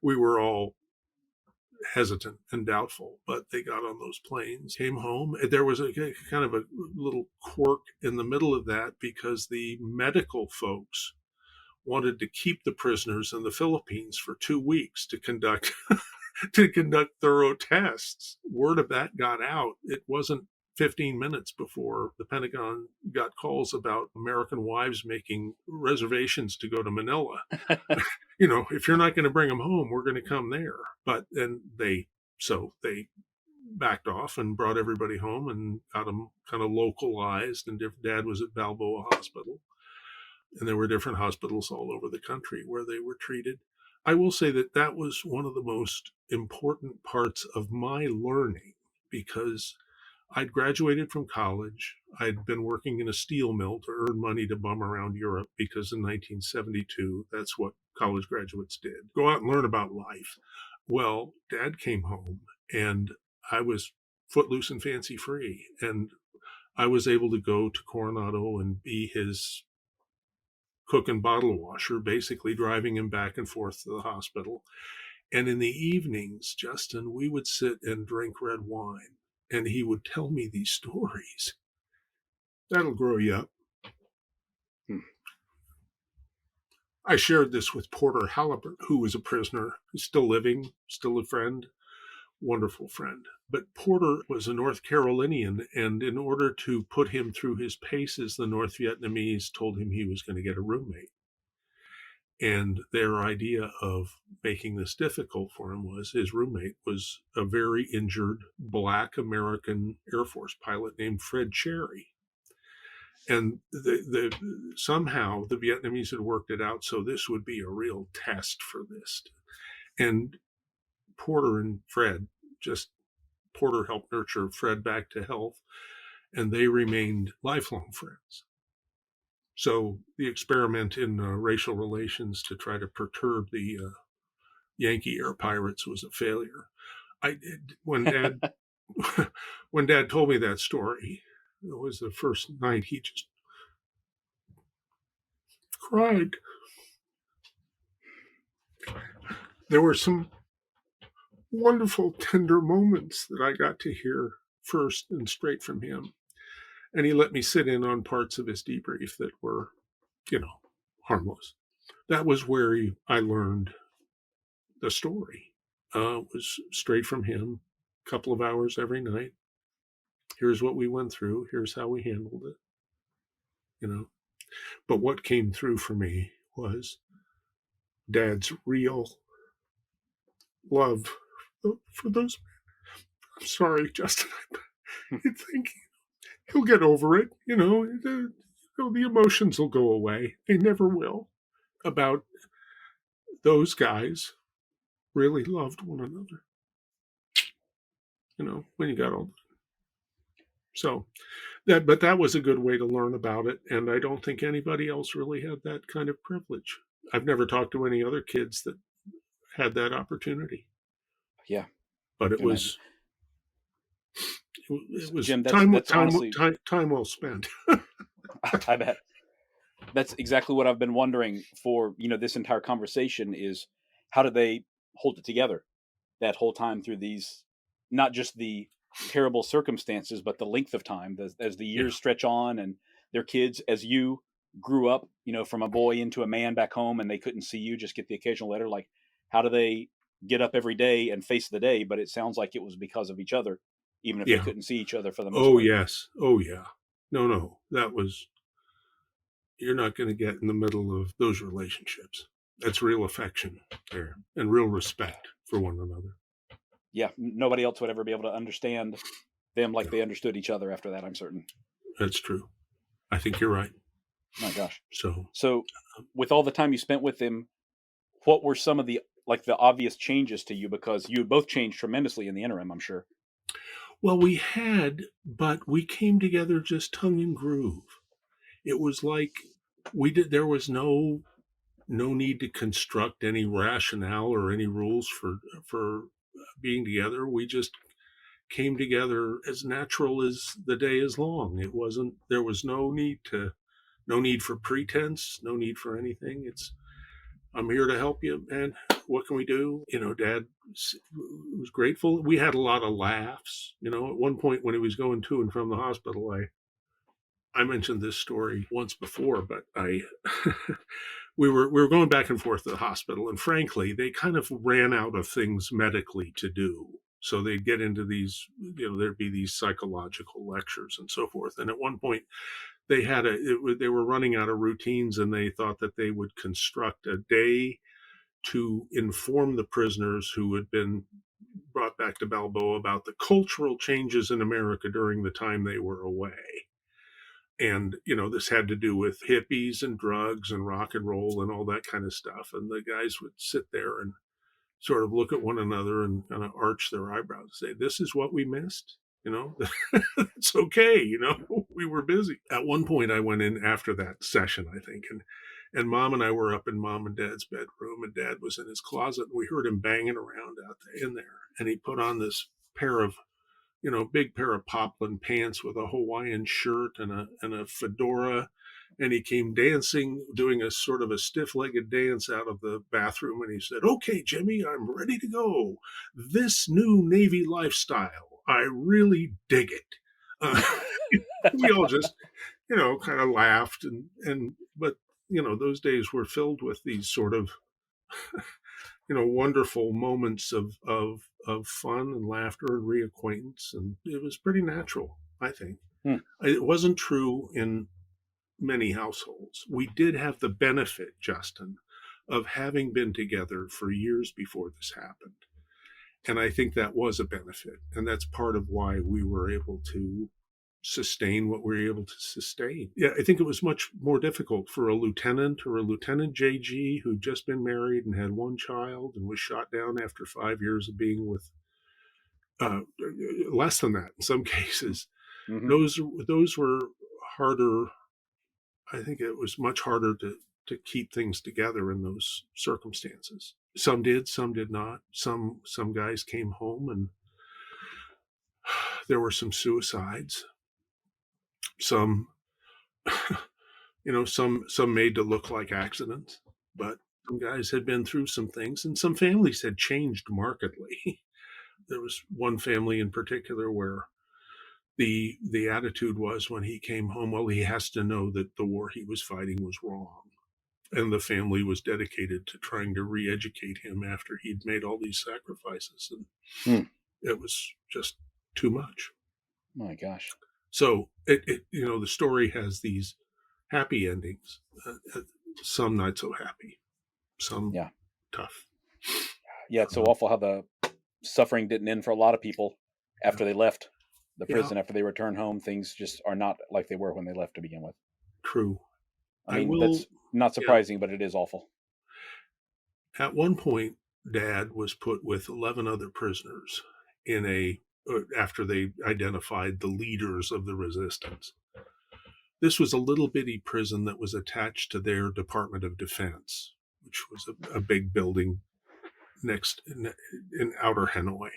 we were all hesitant and doubtful, but they got on those planes, came home. There was a kind of a little quirk in the middle of that because the medical folks wanted to keep the prisoners in the Philippines for 2 weeks to conduct thorough tests. Word of that got out. It wasn't 15 minutes before the Pentagon got calls about American wives making reservations to go to Manila. If you're not going to bring them home, we're going to come there. But then they backed off and brought everybody home and got them kind of localized. And Dad was at Balboa Hospital. And there were different hospitals all over the country where they were treated. I will say that was one of the most important parts of my learning because I'd graduated from college. I'd been working in a steel mill to earn money to bum around Europe because in 1972, that's what college graduates did. Go out and learn about life. Well, Dad came home and I was footloose and fancy free. And I was able to go to Coronado and be his cook and bottle washer, basically driving him back and forth to the hospital. And in the evenings, Justin, we would sit and drink red wine. And he would tell me these stories. That'll grow you up. I shared this with Porter Halibert, who was a prisoner, still living, still a friend, wonderful friend. But Porter was a North Carolinian, and in order to put him through his paces, the North Vietnamese told him he was going to get a roommate. And their idea of making this difficult for him was his roommate was a very injured Black American Air Force pilot named Fred Cherry. And somehow the Vietnamese had worked it out so this would be a real test for this. And Porter and Fred, Porter helped nurture Fred back to health, and they remained lifelong friends. So the experiment in racial relations to try to perturb the Yankee air pirates was a failure. When Dad told me that story, it was the first night he just cried. There were some wonderful, tender moments that I got to hear first and straight from him. And he let me sit in on parts of his debrief that were, harmless. That was where I learned the story. It was straight from him, a couple of hours every night. Here's what we went through. Here's how we handled it. But what came through for me was Dad's real love for those men. I'm sorry, Justin. I think he'll get over it. The emotions will go away. They never will. About those guys really loved one another. When you got older. So that was a good way to learn about it. And I don't think anybody else really had that kind of privilege. I've never talked to any other kids that had that opportunity. Yeah. But it was Jim, time well spent. I bet. That's exactly what I've been wondering for, this entire conversation is how did they hold it together that whole time through these, not just the terrible circumstances, but the length of time as the years stretch on and their kids, as you grew up, from a boy into a man back home, and they couldn't see you, just get the occasional letter. Like, how do they get up every day and face the day? But it sounds like it was because of each other, even if they Yeah. couldn't see each other for the most Oh, part. yes. Oh, yeah. No. You're not going to get in the middle of those relationships. That's real affection there and real respect for one another. Yeah, nobody else would ever be able to understand them like they understood each other after that, I'm certain. That's true. I think you're right. My gosh. So with all the time you spent with them, what were some of the obvious changes to you? Because you both changed tremendously in the interim, I'm sure. well, but we came together just tongue and groove. It was like there was no need to construct any rationale or any rules for being together. We just came together as natural as the day is long. There was no need for pretense, no need for anything. I'm here to help you, man. What can we do? Dad was grateful. We had a lot of laughs. At one point when he was going to and from the hospital, I mentioned this story once before, but we were going back and forth to the hospital, and frankly, they kind of ran out of things medically to do. So they'd get into these, there'd be these psychological lectures and so forth. And at one point, they were running out of routines, and they thought that they would construct a day to inform the prisoners who had been brought back to Balboa about the cultural changes in America during the time they were away. And, this had to do with hippies and drugs and rock and roll and all that kind of stuff. And the guys would sit there and sort of look at one another and kind of arch their eyebrows and say, this is what we missed. It's okay. We were busy. At one point, I went in after that session, I think, and Mom and I were up in Mom and Dad's bedroom, and Dad was in his closet, and we heard him banging around out there in there. And he put on this big pair of poplin pants with a Hawaiian shirt and a fedora. And he came dancing, doing a sort of a stiff-legged dance out of the bathroom. And he said, "Okay, Jimmy, I'm ready to go. This new Navy lifestyle, I really dig it." We all just, kind of laughed. But, those days were filled with these sort of, wonderful moments of fun and laughter and reacquaintance. And it was pretty natural, I think. It wasn't true in many households. We did have the benefit, Justin, of having been together for years before this happened. And I think that was a benefit. And that's part of why we were able to sustain what we were able to sustain. Yeah, I think it was much more difficult for a lieutenant or a Lieutenant JG who'd just been married and had one child and was shot down after 5 years of being with less than that in some cases. Mm-hmm. Those were harder. I think it was much harder to keep things together in those circumstances. Some did, some did not. Some guys came home and there were some suicides. Some, some made to look like accidents, but some guys had been through some things, and some families had changed markedly. There was one family in particular where the attitude was when he came home, well, he has to know that the war he was fighting was wrong. And the family was dedicated to trying to re-educate him after he'd made all these sacrifices. And it was just too much. My gosh. So the story has these happy endings, some not so happy, some tough. Yeah, it's so awful how the suffering didn't end for a lot of people after they left the prison. After they return home, things just are not like they were when they left to begin with. True. I mean, that's not surprising, but it is awful. At one point, Dad was put with 11 other prisoners after they identified the leaders of the resistance. This was a little bitty prison that was attached to their Department of Defense, which was a big building next in outer Hanoi.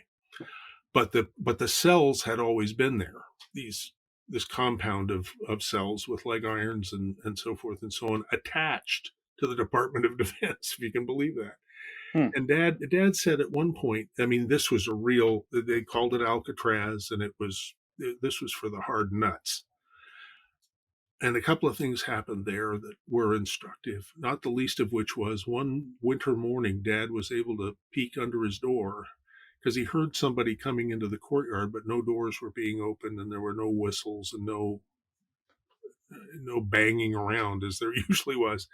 But the cells had always been there. This compound of cells with leg irons and so forth and so on, attached to the Department of Defense, if you can believe that. And Dad said at one point, I mean, this was they called it Alcatraz, and this was for the hard nuts. And a couple of things happened there that were instructive, not the least of which was one winter morning, Dad was able to peek under his door because he heard somebody coming into the courtyard, but no doors were being opened and there were no whistles and no banging around as there usually was.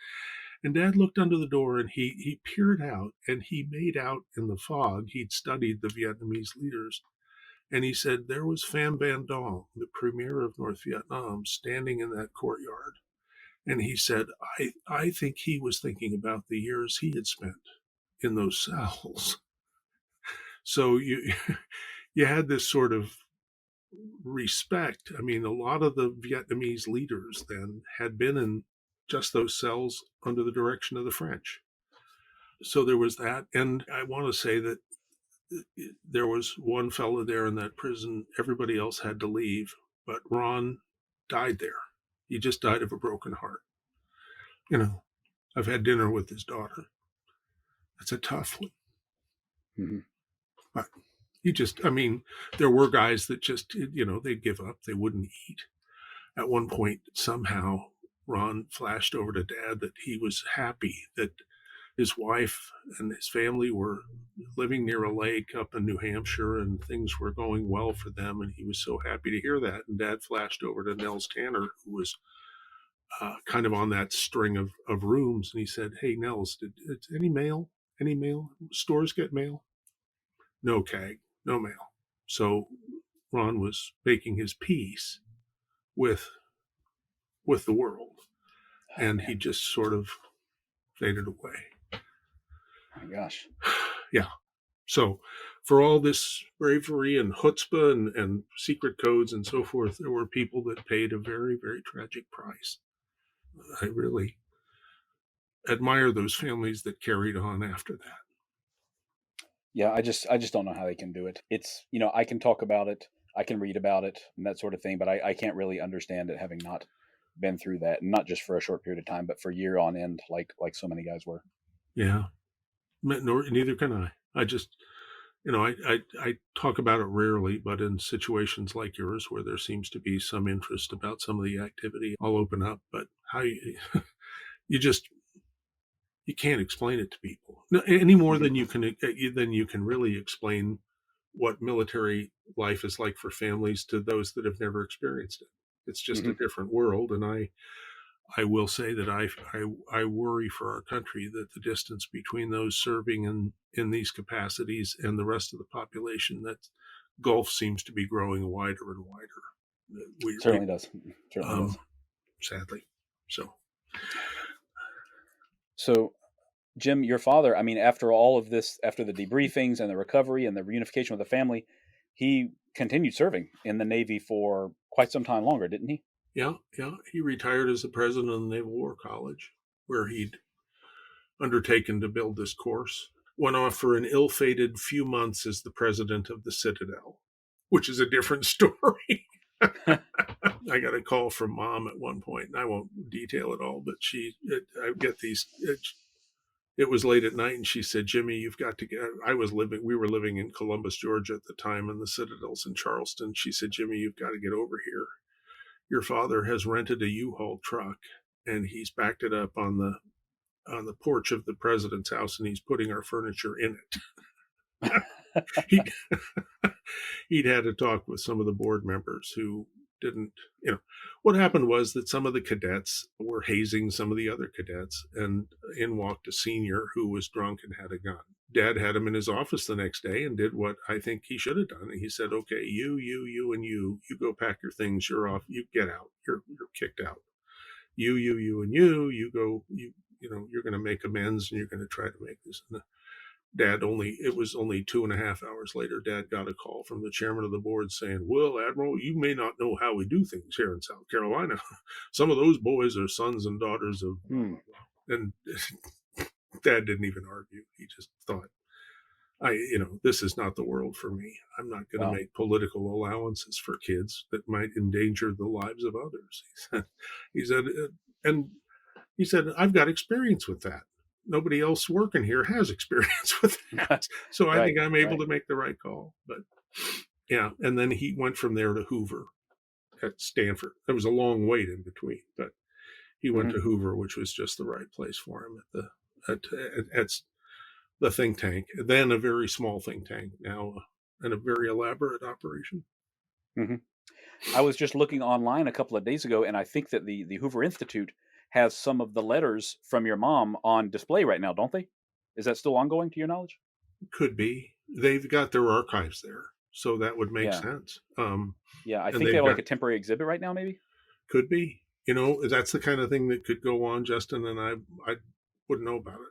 And Dad looked under the door and he peered out and he made out in the fog, he'd studied the Vietnamese leaders, and he said there was Pham Van Dong, the premier of North Vietnam, standing in that courtyard. And he said, I think he was thinking about the years he had spent in those cells. So you had this sort of respect. I mean, a lot of the Vietnamese leaders then had been in just those cells under the direction of the French. So there was that. And I want to say that there was one fellow there in that prison. Everybody else had to leave, but Ron died there. He just died of a broken heart. You know, I've had dinner with his daughter. It's a tough one. Mm-hmm. But there were guys that just, they'd give up. They wouldn't eat. At one point, somehow, Ron flashed over to Dad that he was happy that his wife and his family were living near a lake up in New Hampshire and things were going well for them. And he was so happy to hear that. And Dad flashed over to Nels Tanner, who was kind of on that string of rooms. And he said, "Hey, Nels, did any mail? Any mail? Stores get mail?" "No, CAG, no mail." So Ron was making his peace with the world. And he just sort of faded away. Oh my gosh. Yeah. So for all this bravery and chutzpah and secret codes and so forth, there were people that paid a very, very tragic price. I really admire those families that carried on after that. Yeah, I just don't know how they can do it. It's, I can talk about it, I can read about it and that sort of thing, but I can't really understand it having not been through that, and not just for a short period of time, but for year on end, like so many guys were. Yeah. Neither can I. I just, I talk about it rarely, but in situations like yours where there seems to be some interest about some of the activity, I'll open up. But how you can't explain it to people any more than you can really explain what military life is like for families to those that have never experienced it. It's just a different world, and I will say that I worry for our country that the distance between those serving in these capacities and the rest of the population, that gulf seems to be growing wider and wider. Certainly does. Sadly. So, Jim, your father, after all of this, after the debriefings and the recovery and the reunification with the family, he continued serving in the Navy for quite some time longer, didn't he? Yeah. He retired as the president of the Naval War College, where he'd undertaken to build this course. Went off for an ill-fated few months as the president of the Citadel, which is a different story. I got a call from Mom at one point, and I won't detail it all, but I get these. It was late at night, and she said, "Jimmy, you've got to get." We were living in Columbus, Georgia at the time, and the Citadel's in Charleston. She said, "Jimmy, you've got to get over here. Your father has rented a U-Haul truck, and he's backed it up on the porch of the president's house, and he's putting our furniture in it." He'd had a talk with some of the board members who didn't, what happened was that some of the cadets were hazing some of the other cadets, and in walked a senior who was drunk and had a gun. Dad had him in his office the next day and did what I think he should have done. He said, "Okay, you, and you go pack your things. You're off. You get out. You're kicked out. You, and you go, you're going to make amends and you're going to try to make this." And it was only 2.5 hours later, Dad got a call from the chairman of the board saying, "Well, Admiral, you may not know how we do things here in South Carolina. Some of those boys are sons and daughters of..." And Dad didn't even argue. He just thought, this is not the world for me. I'm not going to make political allowances for kids that might endanger the lives of others. He said, "I've got experience with that. Nobody else working here has experience with that. So I think I'm able to make the right call." But yeah. And then he went from there to Hoover at Stanford. There was a long wait in between, but he went Mhm. to Hoover, which was just the right place for him at the think tank. Then a very small think tank, now and a very elaborate operation. Mhm. I was just looking online a couple of days ago, and I think that the Hoover Institute has some of the letters from your mom on display right now, don't they? Is that still ongoing to your knowledge? Could be. They've got their archives there, so that would make Yeah. sense. Yeah, I And think they they've have like got a temporary exhibit right now, maybe? could be. That's the kind of thing that could go on, Justin, and I wouldn't know about it.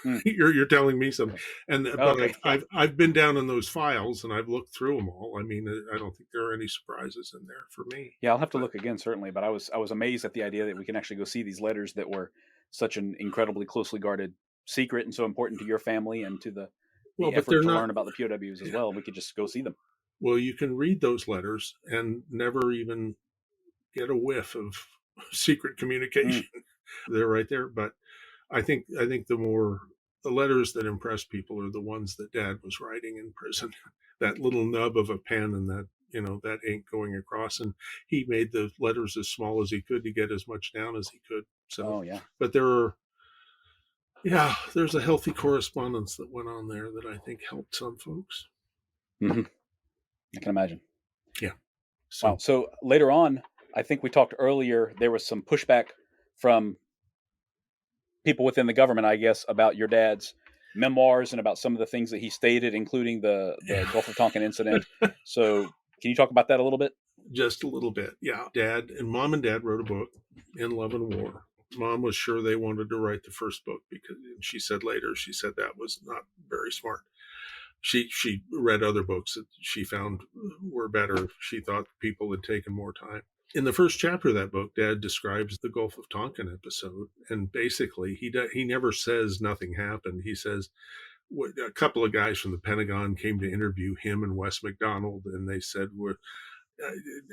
Mm, You're telling me some, okay. and Oh, but okay. Yeah. I've been down in those files and I've looked through them all. I mean, I don't think there are any surprises in there for me. Yeah, I'll have to But look again, certainly. But I was amazed at the idea that we can actually go see these letters that were such an incredibly closely guarded secret and so important to your family and to well, the but effort they're to not. learn about the POWs as well. We could just go see them. Well, you can read those letters and never even get a whiff of secret Mm, communication. They're right there. But I think the letters that impress people are the ones that Dad was writing in prison. That little nub of a pen and that ink going across, and he made the letters as small as he could to get as much down as he could. So, oh yeah. but there's a healthy correspondence that went on there that I think helped some folks. Hmm. I can imagine. Yeah. Wow. So So later on, I think we talked earlier. There was some pushback from people within the government, I guess, about your dad's memoirs and about some of the things that he stated, including the yeah, Gulf of Tonkin incident. So, can you talk about that a little bit? just a little bit. Yeah. Mom and Dad wrote a book, In Love and War. Mom was sure they wanted to write the first book because she said later, she said that was not very smart. She read other books that she found were better. She thought people had taken more time. In the first chapter of that book, Dad describes the Gulf of Tonkin episode, and basically he never says nothing happened. He says a couple of guys from the Pentagon came to interview him and Wes McDonald, and they said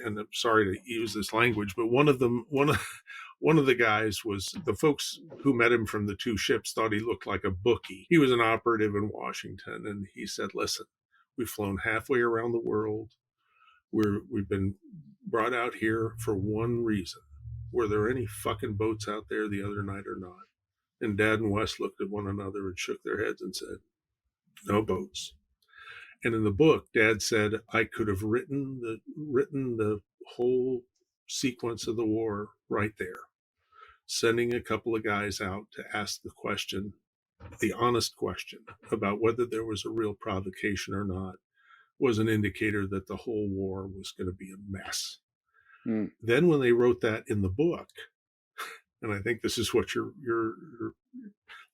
and I'm sorry to use this language, but one of the guys was the folks who met him from the two ships thought he looked like a bookie. He was an operative in Washington, and he said, "Listen, we've flown halfway around the world. We've been brought out here for one reason. Were there any fucking boats out there the other night or not?" And Dad and Wes looked at one another and shook their heads and said, "No boats." And in the book, Dad said I could have written the whole sequence of the war right there, sending a couple of guys out to ask the honest question about whether there was a real provocation or not, was an indicator that the whole war was going to be a mess. Mm. Then when they wrote that in the book, and I think this is what you're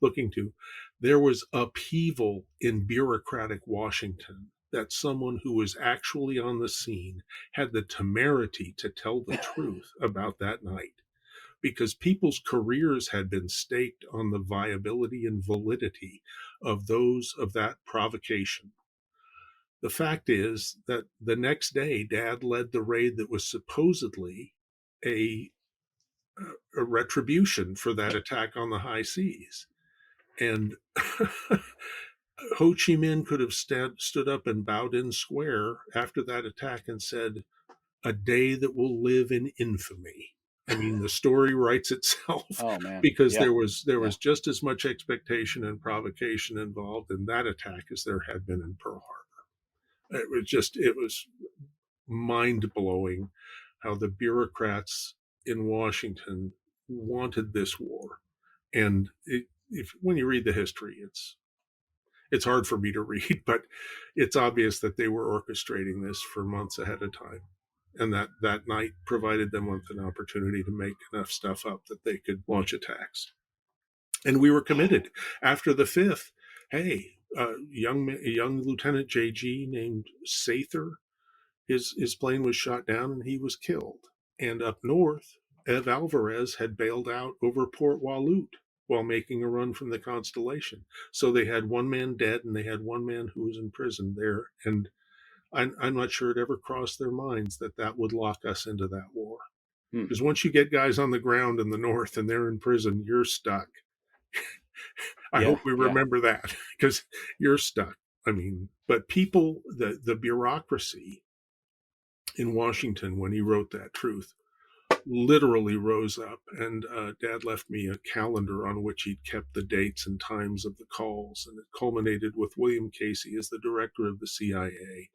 looking to, there was upheaval in bureaucratic Washington that someone who was actually on the scene had the temerity to tell the truth about that night, because people's careers had been staked on the viability and validity of that provocation. The fact is that the next day, Dad led the raid that was supposedly a, a retribution for that attack on the high seas. And Ho Chi Minh could have stood up in Baodin Square after that attack and said, "A day that will live in infamy." I mean, the story writes itself Oh man. because Yeah. there Yeah. was just as much expectation and provocation involved in that attack as there had been in Pearl Harbor. It was mind blowing how the bureaucrats in Washington wanted this war. And when you read the history, it's hard for me to read, but it's obvious that they were orchestrating this for months ahead of time. And that night provided them with an opportunity to make enough stuff up that they could launch attacks. And we were committed. After the fifth, hey, young Lieutenant JG named Sather, his plane was shot down and he was killed. And up north, Ev Alvarez had bailed out over Port Waloot while making a run from the Constellation. So they had one man dead and they had one man who was in prison there. And I'm not sure it ever crossed their minds that would lock us into that war. Mm. Because once you get guys on the ground in the north and they're in prison, you're stuck. I Yeah. hope we Yeah. remember that, because you're stuck. I mean, but people, the bureaucracy in Washington when he wrote that truth literally rose up, and Dad left me a calendar on which he'd kept the dates and times of the calls, and it culminated with William Casey as the director of the CIA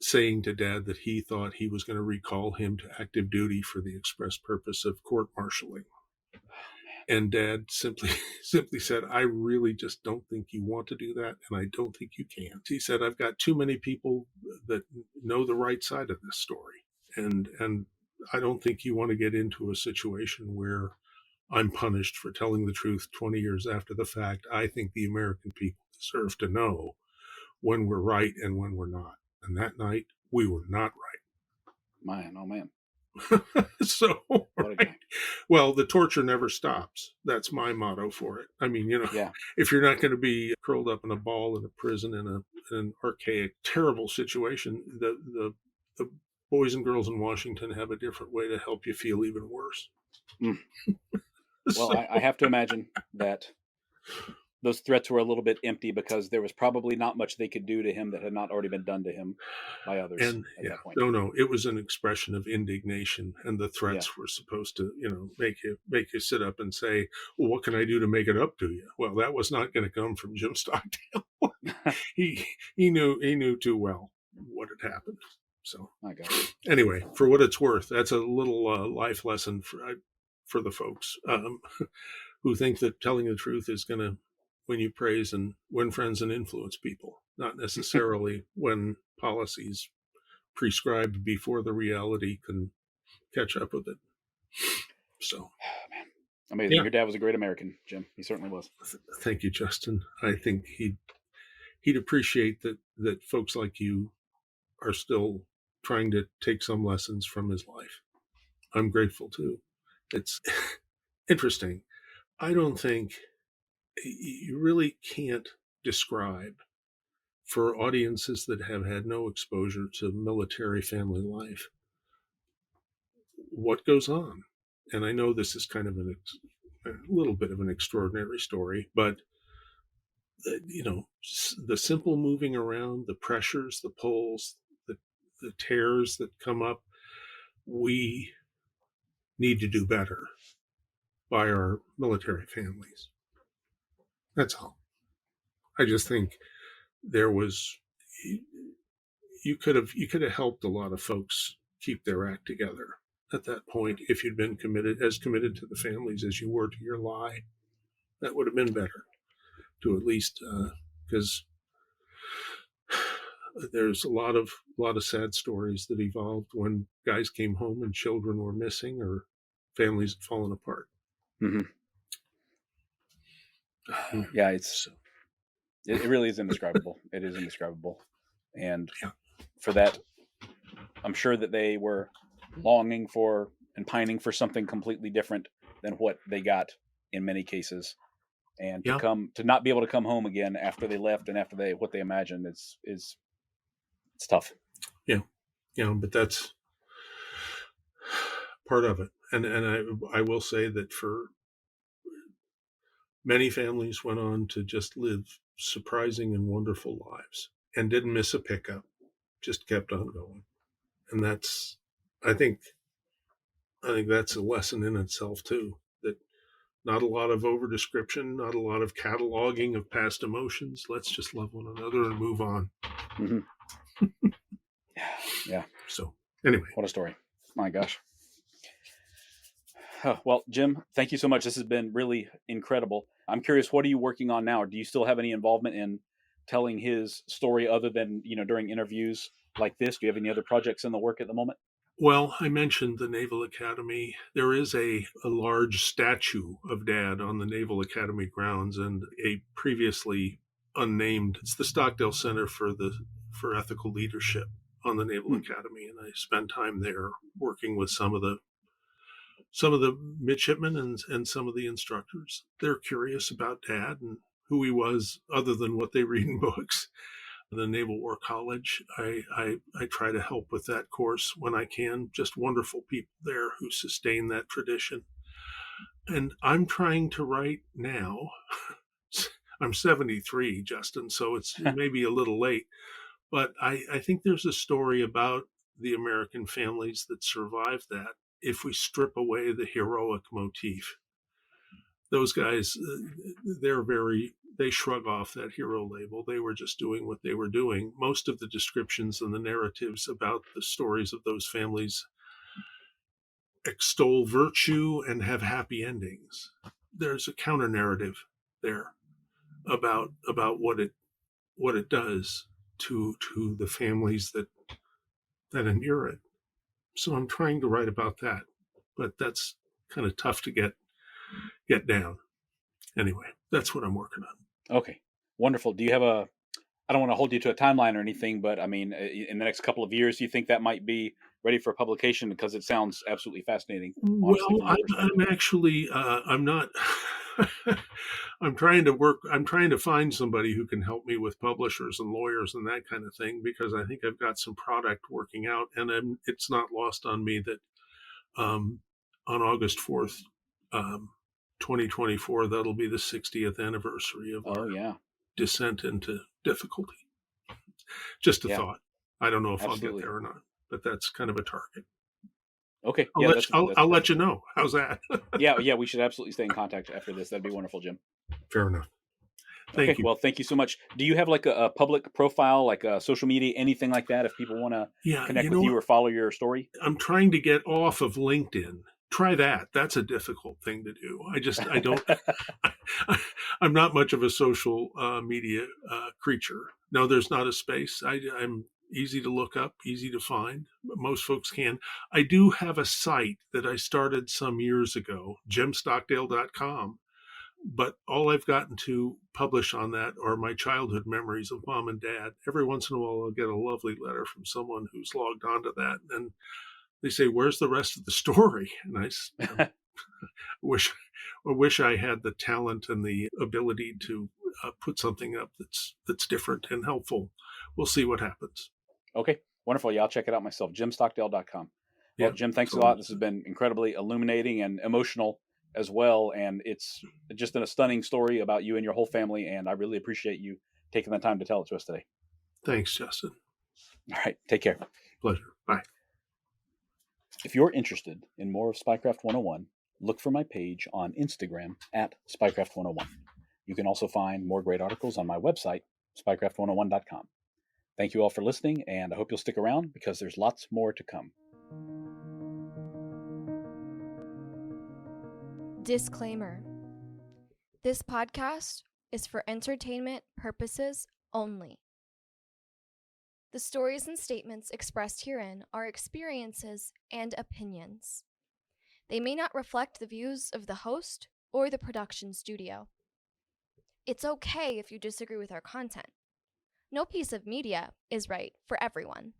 saying to Dad that he thought he was going to recall him to active duty for the express purpose of court-martialing. And Dad simply said, I really just don't think you want to do that, and I don't think you can. He said, I've got too many people that know the right side of this story, and I don't think you want to get into a situation where I'm punished for telling the truth 20 years after the fact. I think the American people deserve to know when we're right and when we're not. And that night, we were not Man, oh man. right. So, What a right. guy. Well, the torture never stops. That's my motto for it. I mean, Yeah. if you're not going to be curled up in a ball in a prison in an archaic, terrible situation, the boys and girls in Washington have a different way to help you feel even worse. Mm. Well, I have to imagine that those threats were a little bit empty because there was probably not much they could do to him that had not already been done to him by others And at that point. no, it was an expression of indignation, and the threats were supposed to, make you sit up and say, well, what can I do to make it up to you? Well, that was not going to come from Jim Stockdale. he knew too well what had happened. So My God. Anyway, for what it's worth, that's a little life lesson for the folks who think that telling the truth is going to win you praise and win friends and influence people, not necessarily when policies prescribed before the reality can catch up with it. So, Man, amazing. Your dad was a great American, Jim. He certainly was. Thank you, Justin. I think he'd appreciate that folks like you are still trying to take some lessons from his life. I'm grateful too. It's interesting. I don't think you really can't describe for audiences that have had no exposure to military family life what goes on. And I know this is kind of a little bit of an extraordinary story, but the simple moving around, the pressures, the pulls, the tears that come up, we need to do better by our military families. That's all. I just think there was you could have helped a lot of folks keep their act together at that point if you'd been committed to the families as you were to your lie. That would have been better to at least because there's a lot of sad stories that evolved when guys came home and children were missing or families had fallen apart. Mm-hmm. Yeah, it really is indescribable. It is indescribable. And for that, I'm sure that they were longing for and pining for something completely different than what they got in many cases. And to not be able to come home again after they left and after what they imagined is it's tough. Yeah. But that's part of it. And I will say that for many families went on to just live surprising and wonderful lives and didn't miss a pickup, just kept on going. And that's, I think that's a lesson in itself too, that not a lot of over description, not a lot of cataloging of past emotions. Let's just love one another and move on. Mm-hmm. Yeah. So anyway, what a story. My gosh. Well, Jim, thank you so much. This has been really incredible. I'm curious, what are you working on now? Do you still have any involvement in telling his story other than, during interviews like this? Do you have any other projects in the work at the moment? Well, I mentioned the Naval Academy. There is a large statue of Dad on the Naval Academy grounds, and a previously unnamed, it's the Stockdale Center for Ethical Leadership on the Naval Academy. And I spent time there working with some of the midshipmen and some of the instructors. They're curious about Dad and who he was other than what they read in books. The Naval War College, I try to help with that course when I can. Just wonderful people there who sustain that tradition. And I'm trying to write now. I'm 73, Justin, so it's maybe a little late. But I think there's a story about the American families that survived that if we strip away the heroic motif. Those guys, they shrug off that hero label. They were just doing what they were doing. Most of the descriptions and the narratives about the stories of those families extol virtue and have happy endings. There's a counter narrative there about what it does to the families that endure it. So I'm trying to write about that, but that's kind of tough to get down. Anyway, that's what I'm working on. Okay, wonderful. Do you have I don't want to hold you to a timeline or anything, but I mean, in the next couple of years, do you think that might be ready for publication? Because it sounds absolutely fascinating. Honestly, Well, I'm actually, I'm not, I'm trying to find somebody who can help me with publishers and lawyers and that kind of thing, because I think I've got some product working out, and it's not lost on me that on August 4th, 2024, that'll be the 60th anniversary of our descent into difficulty. Just a thought. I don't know if I'll get there or not, but that's kind of a target. Okay. I'll let you know. How's that? Yeah, we should absolutely stay in contact after this. That'd be wonderful, Jim. Fair enough. Thank you. Well, thank you so much. Do you have like a public profile, like a social media, anything like that, if people want to connect with you or follow your story? I'm trying to get off of LinkedIn. Try that. That's a difficult thing to do. I don't, I'm not much of a social media creature. No, there's not a space. I'm easy to look up, easy to find. Most folks can. I do have a site that I started some years ago, jimstockdale.com. But all I've gotten to publish on that are my childhood memories of mom and dad. Every once in a while, I'll get a lovely letter from someone who's logged onto that, and they say, "Where's the rest of the story?" And I wish I had the talent and the ability to put something up that's different and helpful. We'll see what happens. Okay, wonderful. Yeah, I'll check it out myself. JimStockdale.com. Well, Jim, thanks a lot. This has been incredibly illuminating and emotional as well, and it's just a stunning story about you and your whole family, and I really appreciate you taking the time to tell it to us today. Thanks, Justin. All right, take care. Pleasure. Bye. If you're interested in more of Spycraft 101, look for my page on Instagram at Spycraft 101. You can also find more great articles on my website, spycraft101.com. Thank you all for listening, and I hope you'll stick around because there's lots more to come. Disclaimer. This podcast is for entertainment purposes only. The stories and statements expressed herein are experiences and opinions. They may not reflect the views of the host or the production studio. It's okay if you disagree with our content. No piece of media is right for everyone.